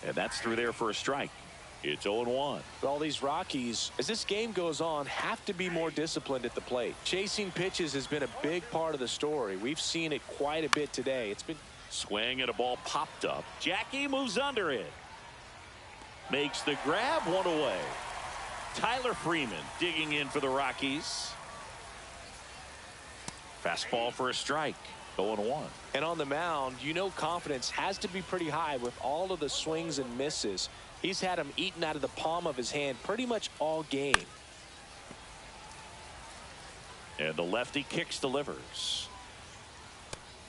And that's through there for a strike. It's 0-1. All these Rockies, as this game goes on, have to be more disciplined at the plate. Chasing pitches has been a big part of the story. We've seen it quite a bit today. It's been... Swing and a ball popped up. Jackie moves under it. Makes the grab, 1 away. Tyler Freeman digging in for the Rockies. Fastball for a strike. 0-1. And on the mound, you know confidence has to be pretty high with all of the swings and misses. He's had him eaten out of the palm of his hand pretty much all game. And the lefty kicks, delivers.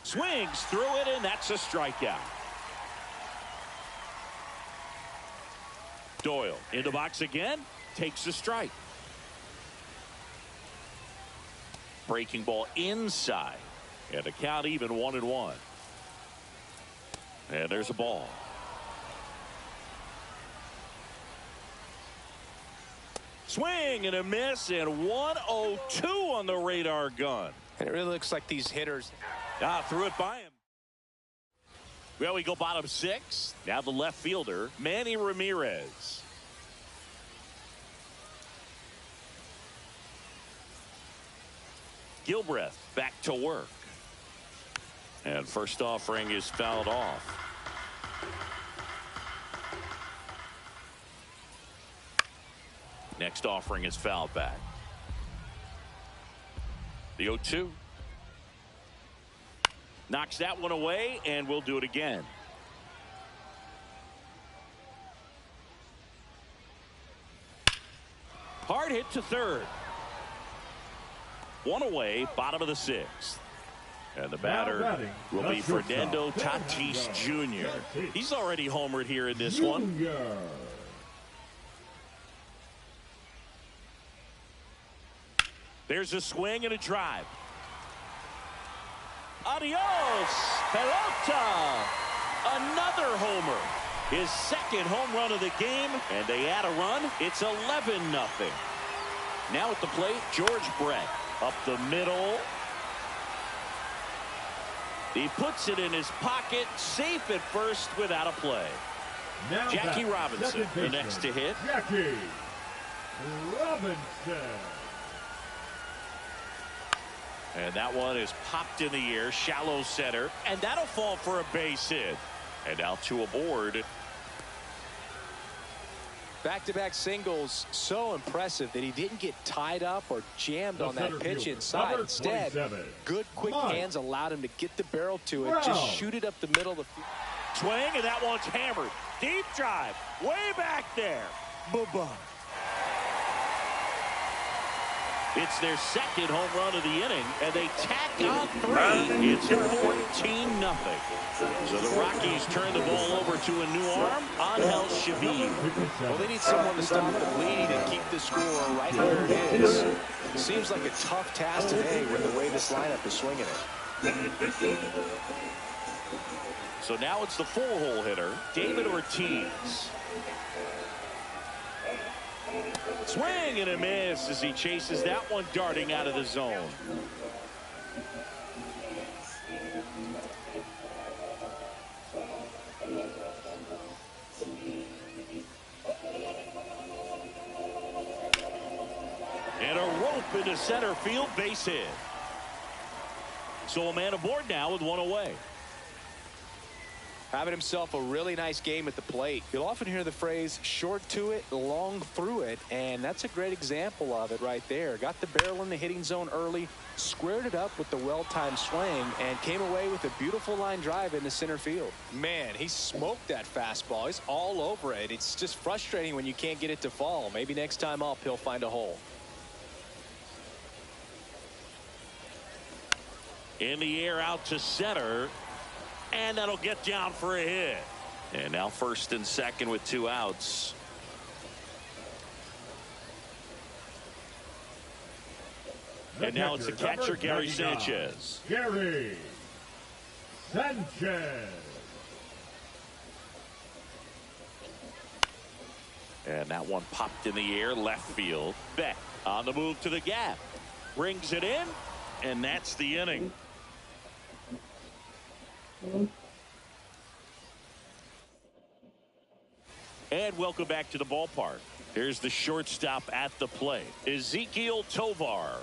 Swings through it, and that's a strikeout. Doyle in the box again, takes a strike. Breaking ball inside, and the count even 1-1. And there's a ball. Swing and a miss, and 102 on the radar gun. And it really looks like these hitters threw it by him. Well, we go bottom 6. Now the left fielder, Manny Ramirez. Gilbreth back to work. And first offering is fouled off. Next offering is fouled back. The 0-2. Knocks that one away, and we'll do it again. Hard hit to third. One away, bottom of the 6th. And the batter will be Fernando Tatis Jr. He's already homered here in this one. There's a swing and a drive. Adios, pelota. Another homer. His second home run of the game, and they add a run. It's 11-0. Now at the plate, George Brett. Up the middle. He puts it in his pocket, safe at first without a play. Now Jackie Robinson, the next to hit. Jackie Robinson. And that one is popped in the air, shallow center, and that'll fall for a base hit. And now 2 aboard. Back-to-back singles, so impressive that he didn't get tied up or jammed on that pitch inside. Instead, good quick hands allowed him to get the barrel to it, just shoot it up the middle of the field. Swing, and that one's hammered. Deep drive, way back there. Bye-bye. It's their second home run of the inning, and they tack on 3. It's 14-0. So the Rockies turn the ball over to a new arm, Angel Shavin. Well, they need someone to stop the bleeding and keep the score right where it is. Seems like a tough task today with the way this lineup is swinging it. So now it's the 4-hole hitter, David Ortiz. Swing and a miss as he chases that one darting out of the zone. And a rope into center field, base hit. So a man aboard now with 1 away. Having himself a really nice game at the plate. You'll often hear the phrase short to it, long through it, and that's a great example of it right there. Got the barrel in the hitting zone early, squared it up with the well-timed swing, and came away with a beautiful line drive into center field. Man, he smoked that fastball. He's all over it. It's just frustrating when you can't get it to fall. Maybe next time up he'll find a hole. In the air out to center. And that'll get down for a hit. And now first and second with 2 outs. And now it's the catcher, Gary Sanchez. Gary Sanchez. And that one popped in the air, left field. Beck on the move to the gap. Brings it in, and that's the inning. And welcome back to the ballpark. Here's the shortstop at the plate, Ezequiel Tovar.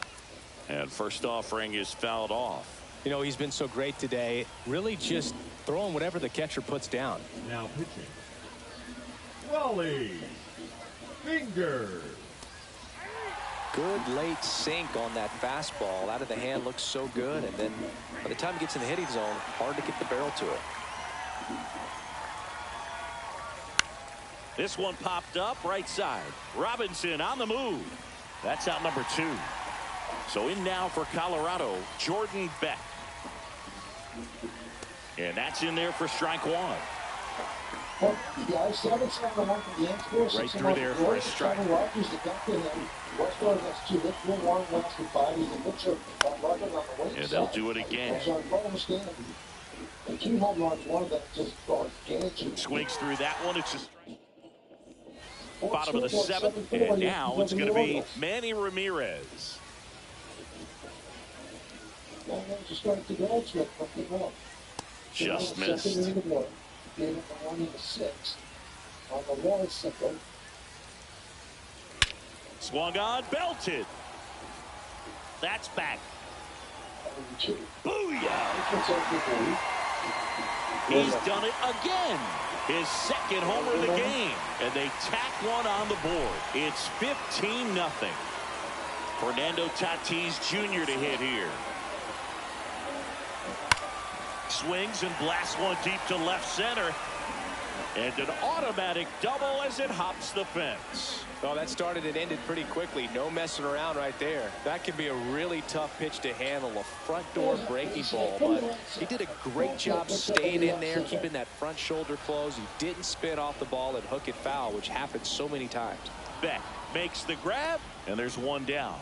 And first offering is fouled off. You know, he's been so great today, really just throwing whatever the catcher puts down. Now pitching, Wally Fingers. Good late sink on that fastball. Out of the hand, looks so good, and then by the time it gets in the hitting zone, hard to get the barrel to it. This one popped up right side. Robinson on the move. That's out number 2. So in now for Colorado, Jordan Beck. And that's in there for strike 1. Right through there for a strike. And they'll do it again. Swings through that one. It's just bottom of the 7th. And now it's going to be Manny Ramirez. Just missed. Swung on, belted. That's back. Booyah! He's done it again. His second homer of the game. And they tack one on the board. It's 15-0. Fernando Tatis Jr. to hit here. Swings and blasts one deep to left center. And an automatic double as it hops the fence. Oh, that started and ended pretty quickly. No messing around right there. That can be a really tough pitch to handle, a front door breaking ball. But he did a great job staying in there, keeping that front shoulder closed. He didn't spin off the ball and hook it foul, which happens so many times. Beck makes the grab, and there's one down.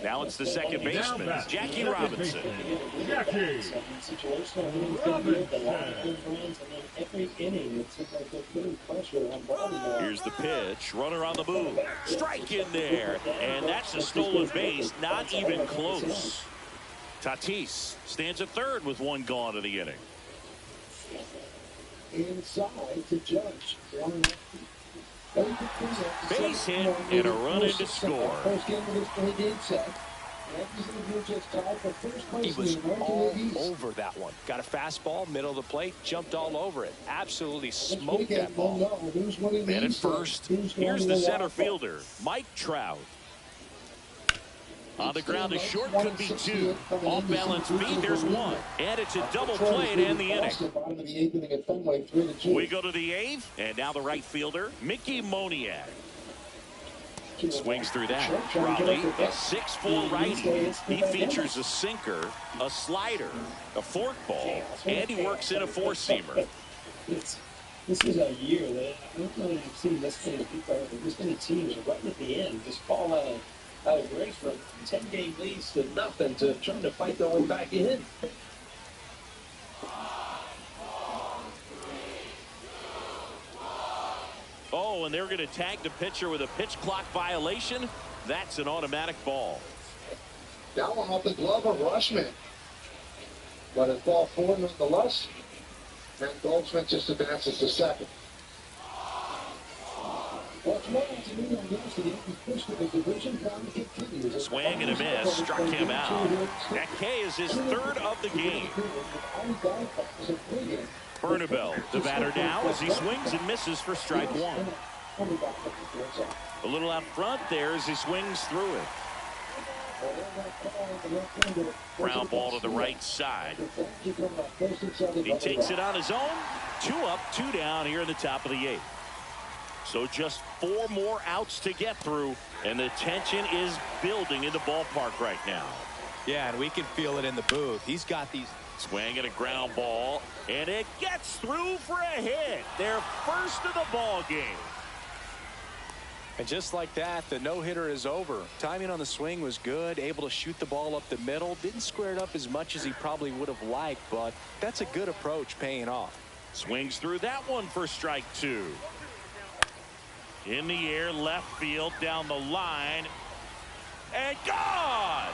Now it's the second baseman, Jackie Robinson. Jackie Here's the pitch. Runner on the move. Strike in there. And that's a stolen base. Not even close. Tatis stands at third with one gone in the inning. Inside to Judge. Base hit and a run in to score. First game of this game set. He was all over that one. Got a fastball, middle of the plate, jumped all over it. Absolutely smoked that ball. Man at first. Here's the center fielder, Mike Trout. On the ground, a short could be 2. Off balance beat, there's 1. And it's a double play to end the inning. We go to the 8th, and now the right fielder, Mickey Moniak. Swings through that. Raleigh, a 6'4" righty. He features a sinker, a slider, a forkball, and he works in a 4-seamer. This is a year that I don't know if you've seen this many teams right at the end just fall out of grace from 10-game leads to nothing to trying to fight their way back in. Oh, and they're going to tag the pitcher with a pitch clock violation. That's an automatic ball. That one off the glove of Rushman. But it's ball 4 nonetheless. And Goldsmith just advances to second. Swing and a miss, struck him out. That K is his 3rd of the game. Bernabel, the batter now as he swings and misses for strike 1. A little out front there as he swings through it. Ground ball to the right side. He takes it on his own. 2 up, 2 down here in the top of the 8th. So just 4 more outs to get through, and the tension is building in the ballpark right now. Yeah, and we can feel it in the booth. He's got these. Swing at a ground ball, and it gets through for a hit. Their first of the ball game. And just like that, the no-hitter is over. Timing on the swing was good, able to shoot the ball up the middle. Didn't square it up as much as he probably would have liked, but that's a good approach paying off. Swings through that one for strike 2. In the air, left field, down the line, and gone!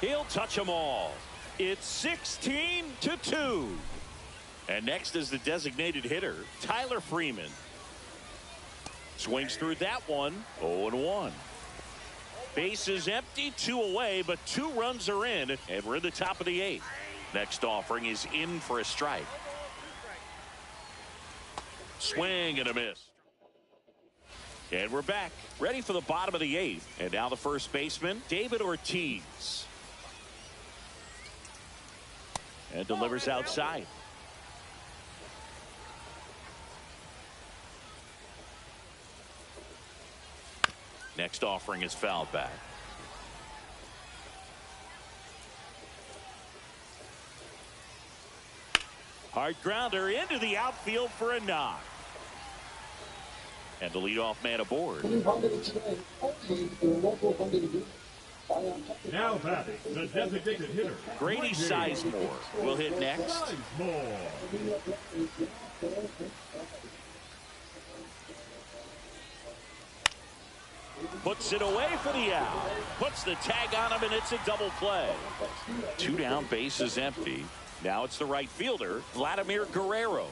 He'll touch them all. It's 16-2. And next is the designated hitter, Tyler Freeman. Swings through that one, 0-1. Base is empty, 2 away, but 2 runs are in, and we're in the top of the 8th. Next offering is in for a strike. Swing and a miss. And we're back, ready for the bottom of the 8th. And now the first baseman, David Ortiz. And delivers outside. Next offering is fouled back. Hard grounder into the outfield for a knock. And the leadoff man aboard. Now batting, the designated hitter, Grady Sizemore will hit next. Sizemore. Puts it away for the out. Puts the tag on him, and it's a double play. 2 down, base is empty. Now it's the right fielder, Vladimir Guerrero.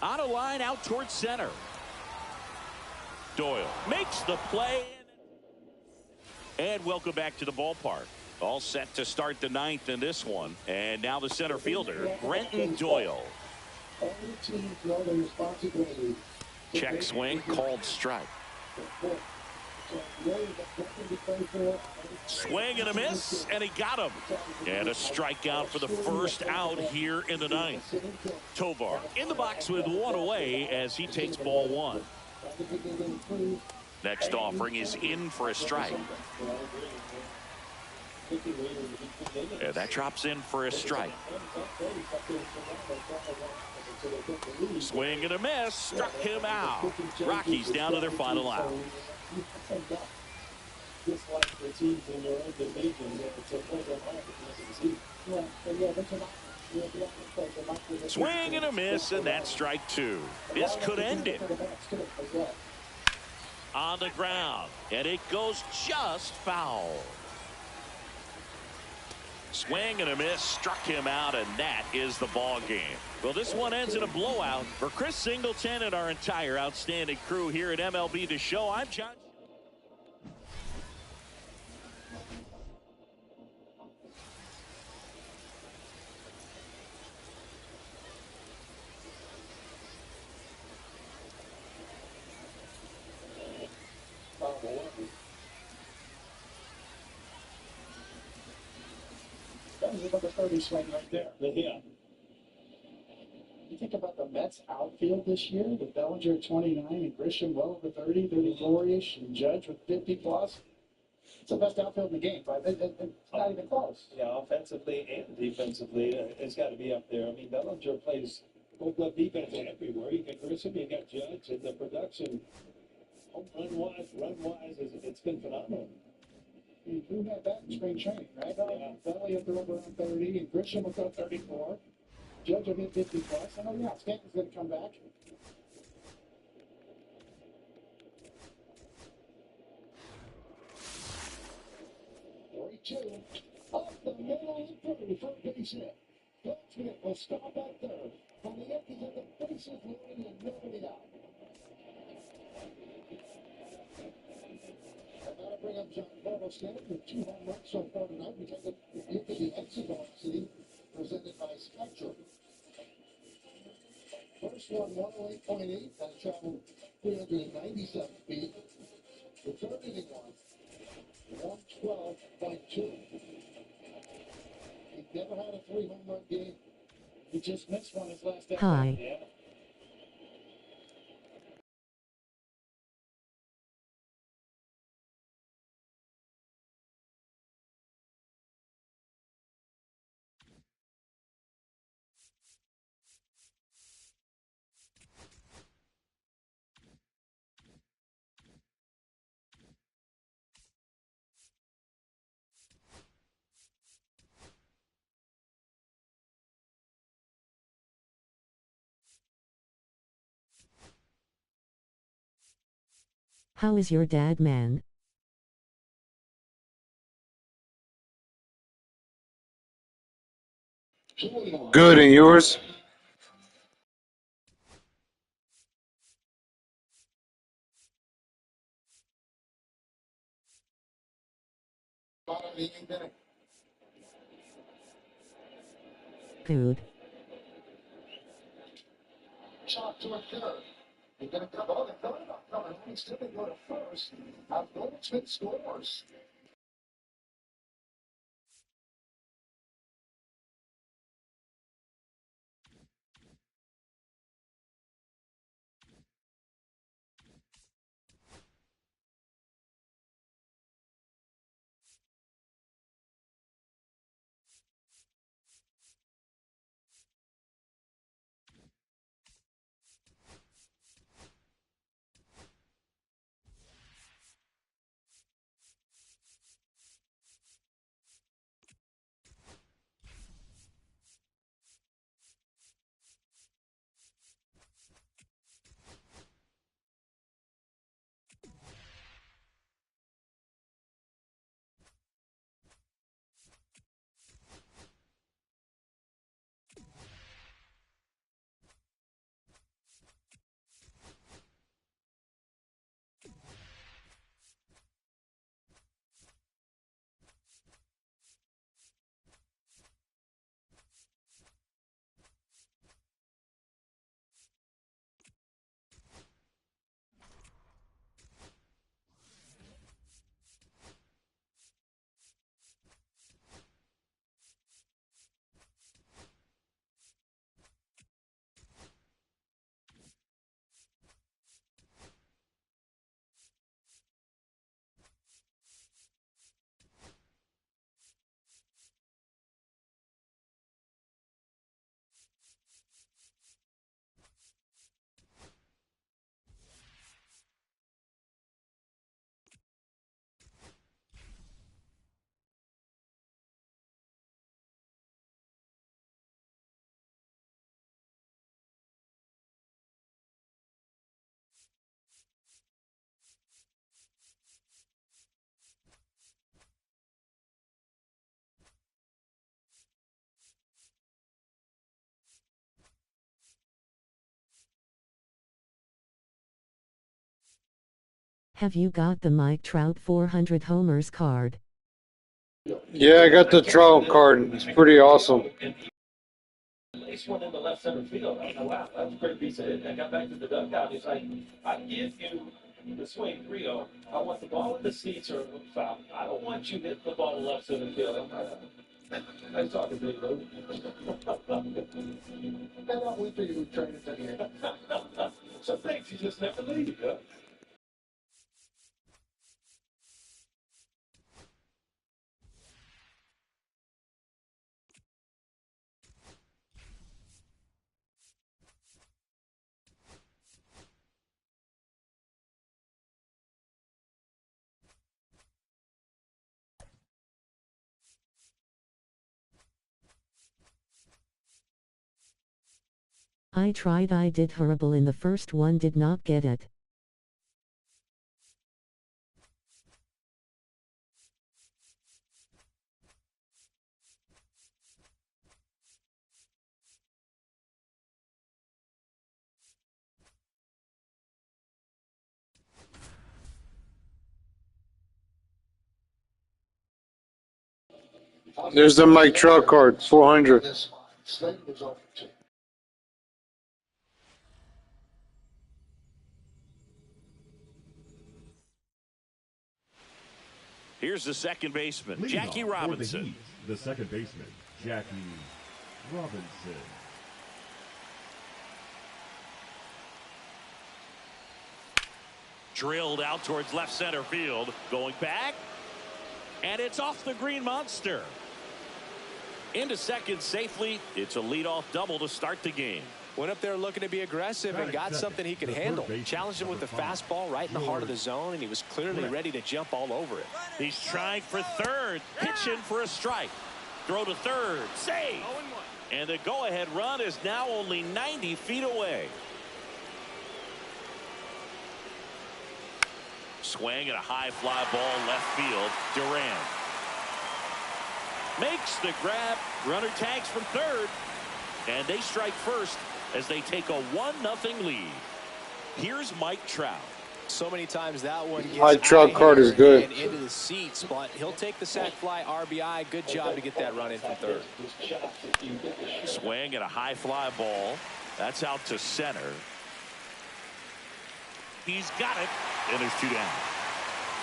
On a line out towards center. Doyle makes the play. And welcome back to the ballpark. All set to start the 9th in this one. And now the center fielder, Brenton Doyle. Check swing, called strike. Swing and a miss, and he got him. And a strikeout for the first out here in the 9th. Tovar in the box with 1 away as he takes ball 1. Next offering is in for a strike. And that drops in for a strike. Swing and a miss, struck him out. Rockies down to their final out. Swing and a miss, and that's strike 2. This could end it. On the ground, and it goes just foul. Swing and a miss, struck him out, and that is the ball game. Well, this one ends in a blowout. For Chris Singleton and our entire outstanding crew here at MLB The Show, I'm John. About the 30 swing right there. Yeah. You think about the Mets outfield this year, with Bellinger at 29 and Grisham well over 30, 34-ish, and Judge with 50 plus. It's the best outfield in the game, right? It's not even close. Yeah, offensively and defensively, it's got to be up there. I mean, Bellinger plays full-club defense everywhere. You got Grisham, you got Judge, and the production, run-wise, it's been phenomenal. Who had that in spring training, right? Yeah. Belly up there around 30, and Grisham will go 34. Judge will hit 50 plus. Oh, yeah, Stanton's going to come back. Three-two. Up the middle and third for a base hit. Goldschmidt will stop at third. From the Yankees have the bases loaded and nobody out. That'll bring up John Bartleston with 2 home runs so far tonight. We take a look at the exit velocity presented by Spectrum. First one, 108.8. That traveled 397 feet. The third inning one, 112.2. He never had a 3 home run game. He just missed one his last at-bat. Hi. Yeah. How is your dad, man? Good, and yours? Good. Shot to a third. You're going to come on and third up. No, he's still going to go to first. Goldschmidt scores. Have you got the Mike Trout 400 homers card? Yeah, I got the Trout card. It's pretty awesome. Nice one in the left center field. I wow, that was a great piece of hit. I got back to the dugout. He's like, I give you the swing 3-0. I want the ball in the seats or foul. I don't want you hitting the ball in left center field. I'm talking big, though. And I'll wait till you return it to the end. Some things you just never leave, huh? I tried. I did horrible in the first one, did not get it. There's the Mike Trout card, 400. Here's the second baseman, Leading Jackie off for the Robinson. Heat, the second baseman, Jackie Robinson. Drilled out towards left center field. Going back. And it's off the green monster. Into second safely. It's a leadoff double to start the game. Went up there looking to be aggressive and got something he could handle. Challenged him with the fastball right in the heart of the zone, and he was clearly ready to jump all over it. He's trying for third. Pitching for a strike. Throw to third. Save. And the go-ahead run is now only 90 feet away. Swing and a high fly ball left field. Durant makes the grab. Runner tags from third. And they strike first as they take a 1-0 lead. Here's Mike Trout. So many times that one gets Mike Trout card is good. and into the seats, but he'll take the sac fly RBI. Good job to get that run in from third. Swing and a high fly ball. That's out to center. He's got it. And there's 2 down.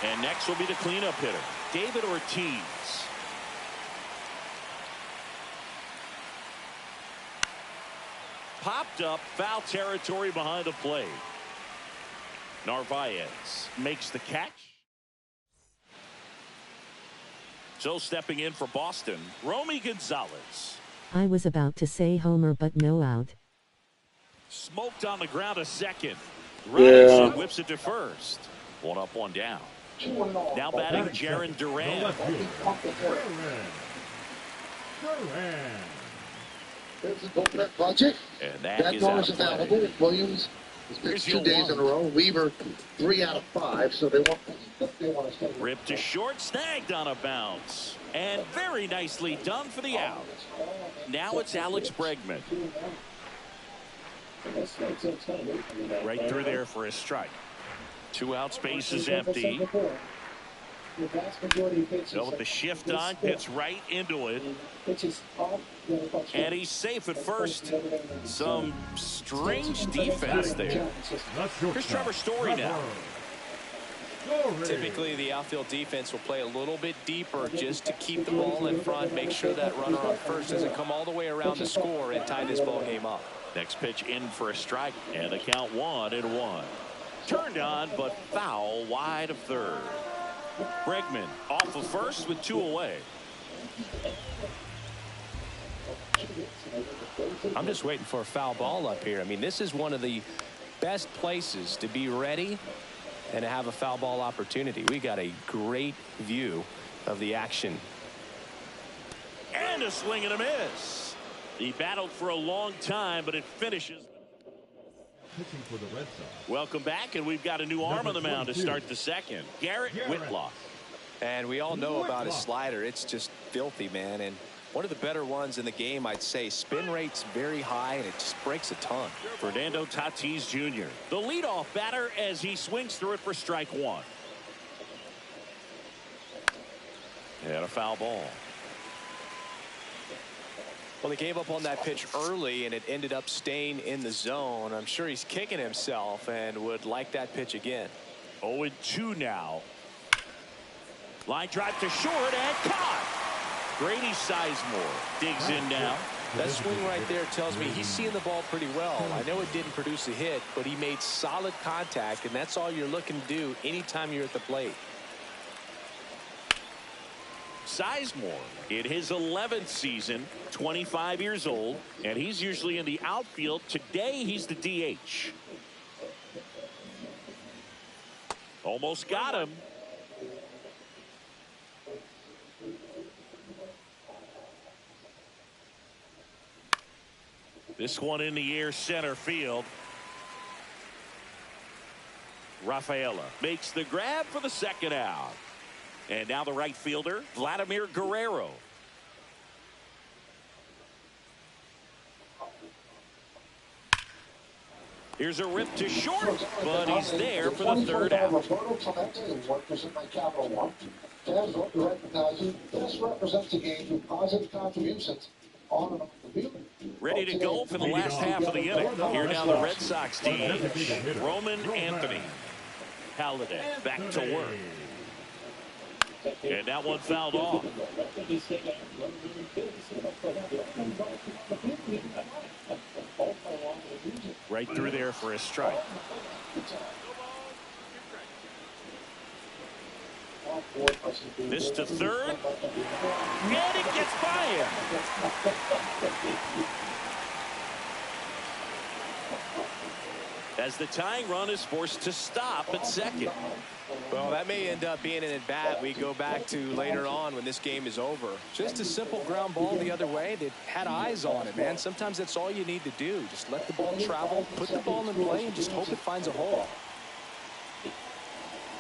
And next will be the cleanup hitter, David Ortiz. Popped up, foul territory behind the plate. Narvaez makes the catch. So stepping in for Boston, Romy Gonzalez. I was about to say homer, but no out. Smoked on the ground to second. Yeah. Robinson whips it to first. 1 up, 1 down. Now batting Jaron Durant. There's the bullpen project. And that is door is available. Williams has pitched 2 days in a row. Weaver 3 out of 5, so they want to stay. Ripped to short, snagged on a bounce. And very nicely done for the out. Now it's Alex Bregman. Right through there for a strike. 2 out, space is empty. So with the shift on, hits right into it. And he's safe at first. Some strange defense there. Here's Trevor Story now. Typically, the outfield defense will play a little bit deeper just to keep the ball in front, make sure that runner on first doesn't come all the way around the score and tie this ball game up. Next pitch in for a strike, and the count 1-1. Turned on, but foul wide of third. Bregman off of first with 2 away. I'm just waiting for a foul ball up here. I mean, this is one of the best places to be ready and to have a foul ball opportunity. We got a great view of the action. And a swing and a miss. He battled for a long time, but it finishes. Pitching for the Red Sox. Welcome back, and we've got a new arm on the mound to start the second. Garrett Whitlock. And we all know about his slider. It's just filthy, man. And One of the better ones in the game, I'd say. Spin rate's very high, and it just breaks a ton. Fernando Tatis Jr., the leadoff batter, as he swings through it for strike one. And a foul ball. Well, they gave up on that pitch early, and it ended up staying in the zone. I'm sure he's kicking himself and would like that pitch again. 0-2 now. Line drive to short and caught. Grady Sizemore digs in now. That swing right there tells me he's seeing the ball pretty well. I know it didn't produce a hit, but he made solid contact, and that's all you're looking to do anytime you're at the plate. Sizemore in his 11th season, 25 years old, and he's usually in the outfield. Today he's the DH. Almost got him. This one in the air, center field. Rafaela makes the grab for the second out. And now the right fielder, Vladimir Guerrero. Here's a rip to short, but he's there for the third out. This represents a game through positive contributions on and off the field. Ready to go for the last half of the inning. Here now the Red Sox DH, Roman Anthony. Halladay back to work. And that one fouled off. Right through there for a strike. This to third. And it gets by him. As the tying run is forced to stop at second. Well, that may end up being an at-bat we go back to later on when this game is over. Just a simple ground ball the other way. They had eyes on it, man. Sometimes that's all you need to do. Just let the ball travel, put the ball in play, and just hope it finds a hole.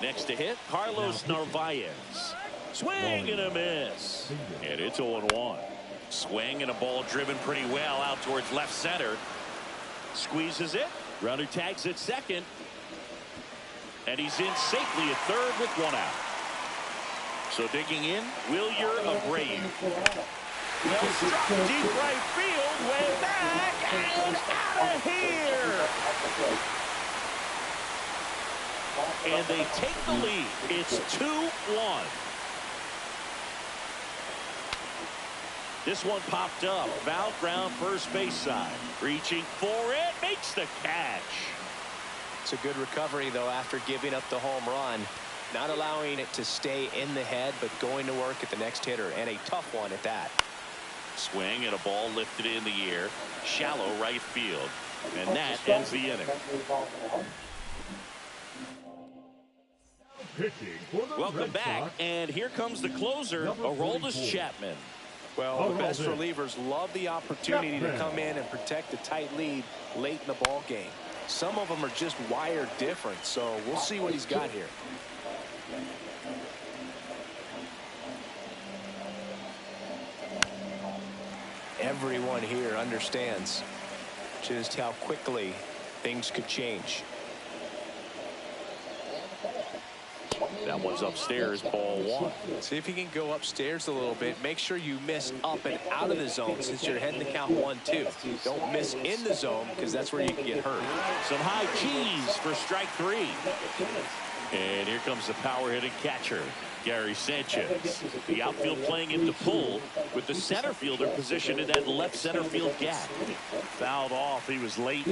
Next to hit, Carlos Narvaez. Swing and a miss. And it's 0-1. Swing and a ball driven pretty well out towards left center. Squeezes it. Runner tags at second. And he's in safely at third with one out. So digging in, Wilyer Abreu. Well struck deep right field, way back, and out of here. And they take the lead. It's 2-1. This one popped up. Foul ground first base side. Reaching for it. Makes the catch. It's a good recovery, though, after giving up the home run. Not allowing it to stay in the head, but going to work at the next hitter. And a tough one at that. Swing and a ball lifted in the air. Shallow right field. And that ends the inning. Welcome back. And here comes the closer, Aroldis Chapman. Well, the best relievers love the opportunity to come in and protect a tight lead late in the ball game. Some of them are just wired different, so we'll see what he's got here. Everyone here understands just how quickly things could change. That one's upstairs, ball one. See if you can go upstairs a little bit. Make sure you miss up and out of the zone since you're heading to count 1-2. Don't miss in the zone because that's where you can get hurt. Some high cheese for strike three. And here comes the power hitting catcher, Gary Sanchez. The outfield playing into pull with the center fielder positioned in that left center field gap. Fouled off. He was late.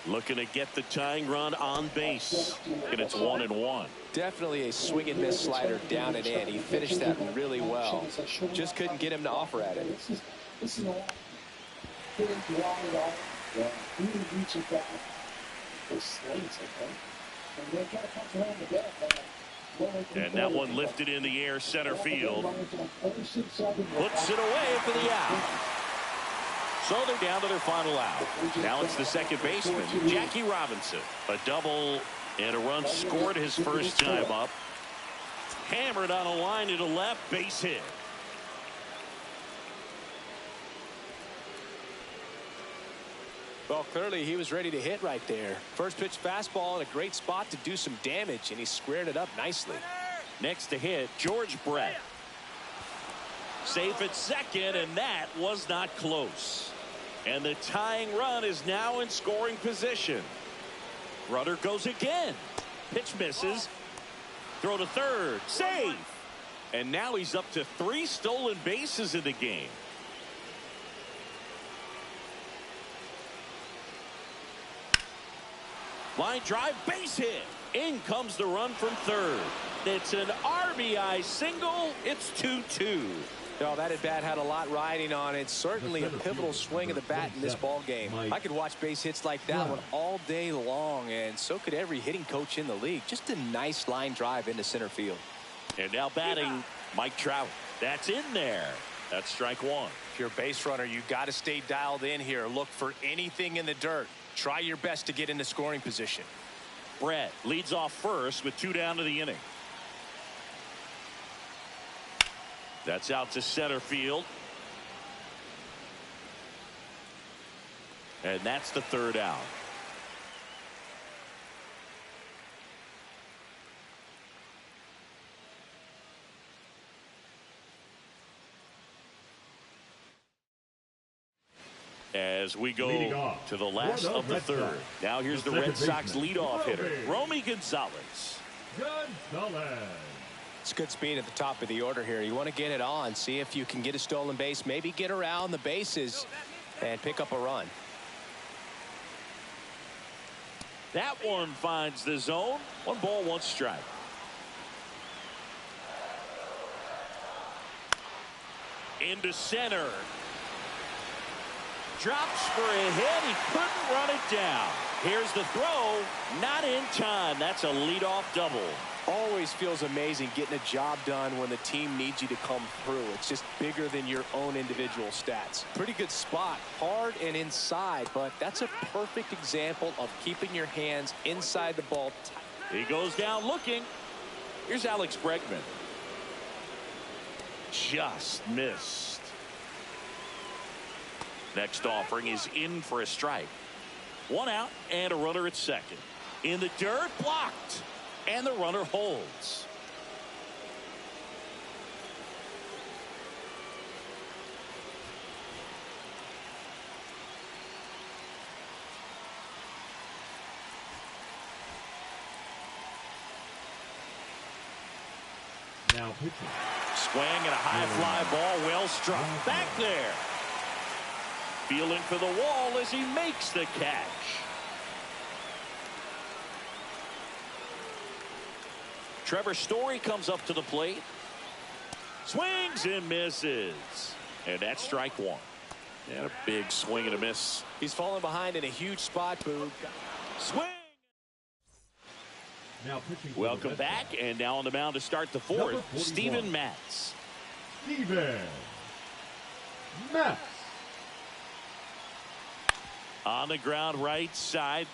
Looking to get the tying run on base. And it's 1-1. Definitely a swing and miss slider down and in. He finished that really well. Just couldn't get him to offer at it. And that one lifted in the air, center field. Puts it away for the out. So they're down to their final out. Now it's the second baseman, Jackie Robinson. A double and a run scored his first time up. Hammered on a line to the left, base hit. Well, clearly he was ready to hit right there. First pitch fastball in a great spot to do some damage, and he squared it up nicely. Next to hit, George Brett. Safe at second, and that was not close. And the tying run is now in scoring position. Runner goes again. Pitch misses. Throw to third. Save. And now he's up to 3 stolen bases in the game. Line drive, base hit. In comes the run from third. It's an RBI single. It's 2-2. No, that at bat had a lot riding on it. Certainly a pivotal swing of the bat in this ball game. I could watch base hits like that one all day long, and so could every hitting coach in the league. Just a nice line drive into center field. And now batting, Mike Trout. That's in there. That's strike one. If you're a base runner, you got to stay dialed in here. Look for anything in the dirt. Try your best to get into scoring position. Brett leads off first with 2 down to the inning. That's out to center field. And that's the 3rd out. As we go to the last of the 3rd. Now here's the Red Sox leadoff hitter, Romy Gonzalez. It's good speed at the top of the order here. You want to get it on, see if you can get a stolen base, maybe get around the bases and pick up a run. That one finds the zone. 1 ball, 1 strike. Into center. Drops for a hit. He couldn't run it down. Here's the throw. Not in time. That's a leadoff double. Always feels amazing getting a job done when the team needs you to come through. It's just bigger than your own individual stats. Pretty good spot, hard and inside, but that's a perfect example of keeping your hands inside the ball. He goes down looking. Here's Alex Bregman. Just missed. Next offering is in for a strike. 1 out and a runner at second. In the dirt, blocked. And the runner holds. Now pitching. Swing and a high fly ball, well struck. Back there. Feeling for the wall as he makes the catch. Trevor Story comes up to the plate. Swings and misses. And that's strike 1. And a big swing and a miss. He's falling behind in a huge spot, Boog. Swing. Now pitching. Welcome back. And now on the mound to start the 4th, Steven Matz. Steven Matz. On the ground right side.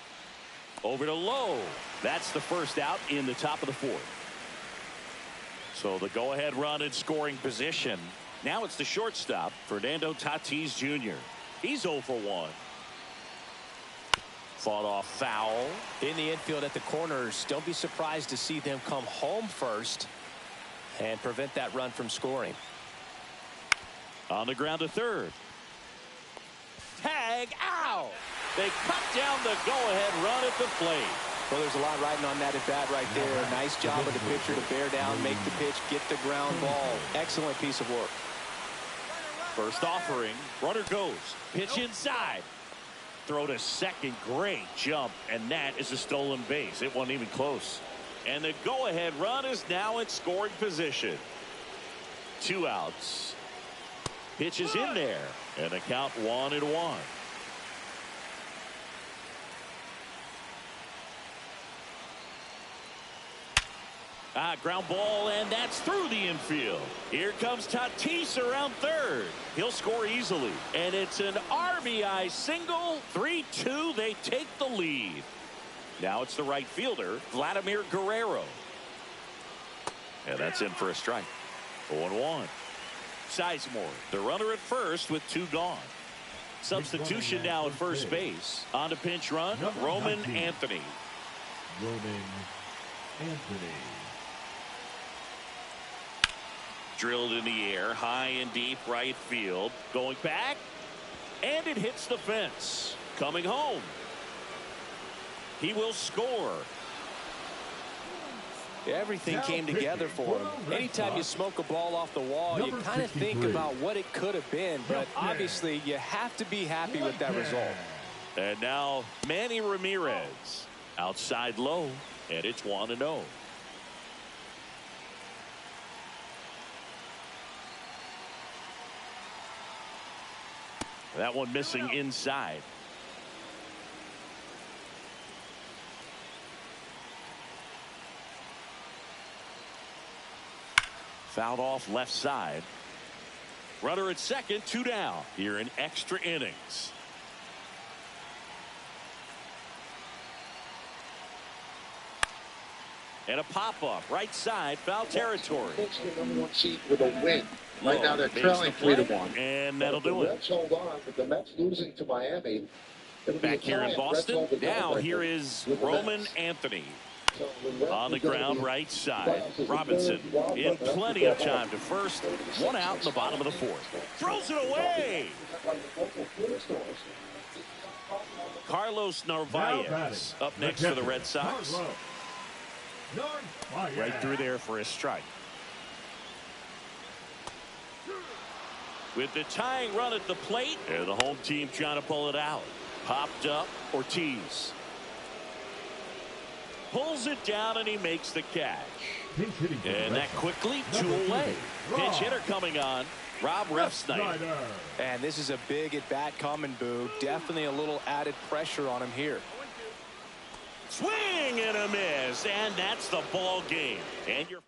Over to Lowe. That's the 1st out in the top of the 4th. So the go-ahead run in scoring position. Now it's the shortstop, Fernando Tatis Jr. He's 0 for 1. Fought off foul. In the infield at the corners, don't be surprised to see them come home first and prevent that run from scoring. On the ground to 3rd. Tag out. They cut down the go-ahead run at the plate. Well, there's a lot riding on that at bat right there. Nice job of the pitcher to bear down, make the pitch, get the ground ball. Excellent piece of work. First offering. Runner goes. Pitch inside. Throw to second. Great jump. And that is a stolen base. It wasn't even close. And the go-ahead run is now in scoring position. 2 outs. Pitch is in there. And the count 1-1. Ground ball, and that's through the infield. Here comes Tatis around 3rd. He'll score easily. And it's an RBI single. 3-2. They take the lead. Now it's the right fielder, Vladimir Guerrero. And that's in for a strike. 0-1. Sizemore, the runner at first with 2 gone. Substitution now at first base. On to pinch run, Roman Anthony. Roman Anthony. Drilled in the air, high and deep right field. Going back, and it hits the fence. Coming home. He will score. Everything came together for him. Anytime you smoke a ball off the wall, you kind of think about what it could have been, but obviously you have to be happy with that result. And now Manny Ramirez outside low, and it's 1-0. That one missing inside. Fouled off left side. Runner at second, 2 down here in extra innings. And a pop-up right side, foul territory. It's the #1 seed with a win. Right now they're trailing 3-1. And that'll do it. The Mets hold on, but the Mets losing to Miami. Back here in Boston. Now here is Roman Anthony. On the ground right side. Robinson in plenty of time to first. 1 out in the bottom of the 4th. Throws it away. Carlos Narvaez up next for the Red Sox. Right through there for a strike. With the tying run at the plate, and the home team trying to pull it out. Popped up Ortiz. Pulls it down and he makes the catch. And that quickly 2 away. Pinch hitter coming on. Rob Refsnyder. And this is a big at bat coming, Boo. Definitely a little added pressure on him here. Swing and a miss, and that's the ball game. And you're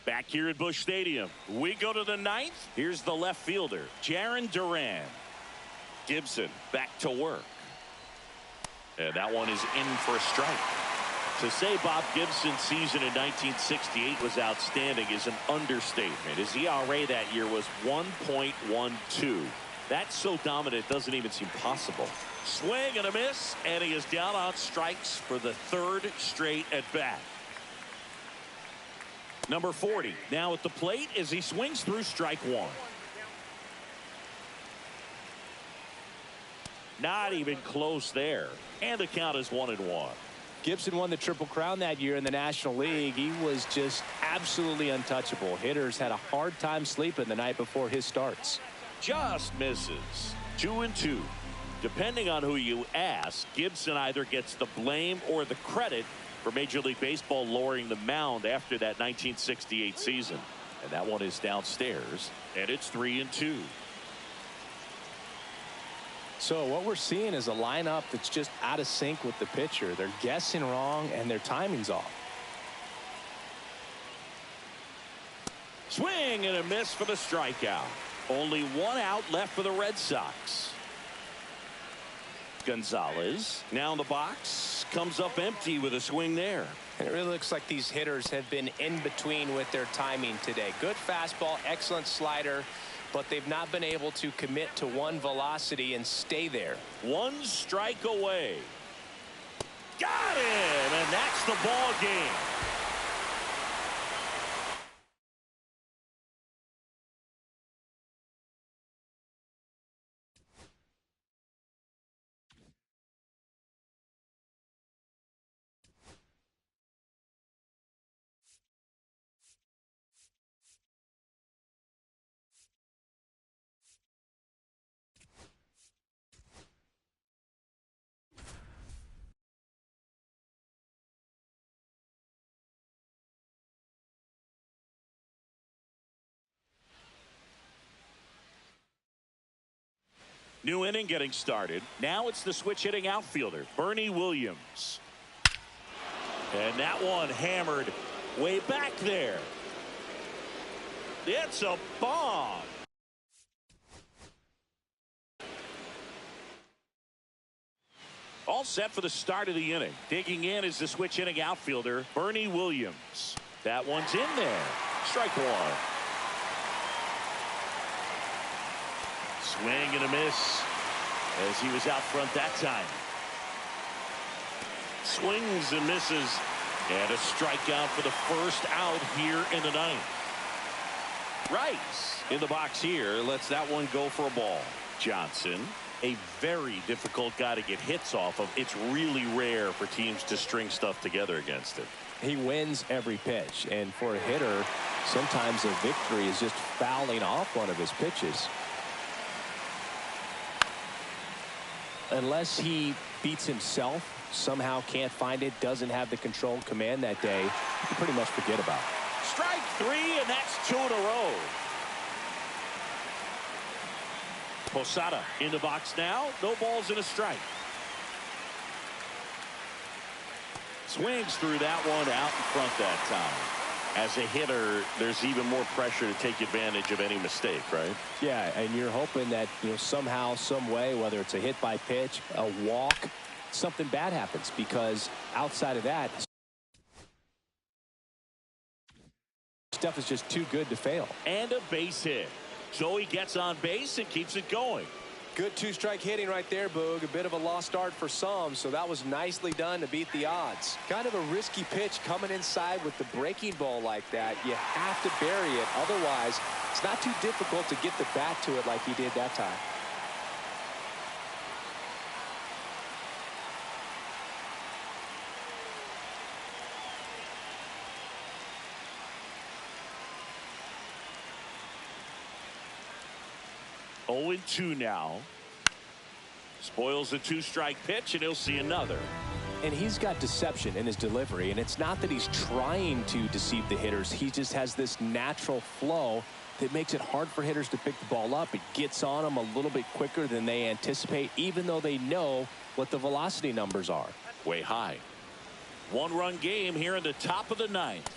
Back here at Busch Stadium, we go to the ninth. Here's the left fielder, Jarren Duran. Gibson back to work. And that one is in for a strike. To say Bob Gibson's season in 1968 was outstanding is an understatement. His ERA that year was 1.12. That's so dominant it doesn't even seem possible. Swing and a miss, and he is down on strikes for the third straight at bat. Number 40 now at the plate as he swings through strike one. Not even close there, and the count is 1-1. Gibson won the Triple Crown that year in the National League. He was just absolutely untouchable. Hitters had a hard time sleeping the night before his starts. Just misses. 2-2. Depending on who you ask, Gibson either gets the blame or the credit for Major League Baseball lowering the mound after that 1968 season. And that one is downstairs, and it's 3-2. So what we're seeing is a lineup that's just out of sync with the pitcher. They're guessing wrong, and their timing's off. Swing and a miss for the strikeout. Only one out left for the Red Sox. Gonzalez now in the box, comes up empty with a swing there. And it really looks like these hitters have been in between with their timing today. Good fastball, excellent slider, but they've not been able to commit to one velocity and stay there. One strike away. Got him, and that's the ball game. New inning getting started. Now it's the switch hitting outfielder, Bernie Williams. And that one hammered way back there. It's a bomb. All set for the start of the inning. Digging in is the switch hitting outfielder, Bernie Williams. That one's in there. Strike one. Swing and a miss as he was out front that time. Swings and misses, and a strikeout for the first out here in the ninth. Rice in the box here lets that one go for a ball. Johnson, a very difficult guy to get hits off of. It's really rare for teams to string stuff together against him. He wins every pitch, and for a hitter, sometimes a victory is just fouling off one of his pitches. Unless he beats himself, somehow can't find it, doesn't have the control command that day, you can pretty much forget about it. Strike three, and that's 2 in a row. Posada in the box now. No balls and a strike. Swings through that one out in front that time. As a hitter, there's even more pressure to take advantage of any mistake, right? Yeah, and you're hoping that, somehow, some way, whether it's a hit by pitch, a walk, something bad happens, because outside of that, stuff is just too good to fail. And a base hit. So he gets on base and keeps it going. Good two-strike hitting right there, Boog. A bit of a lost start for some, so that was nicely done to beat the odds. Kind of a risky pitch coming inside with the breaking ball like that. You have to bury it. Otherwise, it's not too difficult to get the bat to it like he did that time. Oh, 0-2 now. Spoils a two-strike pitch, and he'll see another. And he's got deception in his delivery, and it's not that he's trying to deceive the hitters. He just has this natural flow that makes it hard for hitters to pick the ball up. It gets on them a little bit quicker than they anticipate, even though they know what the velocity numbers are. Way high. One-run game here in the top of the ninth.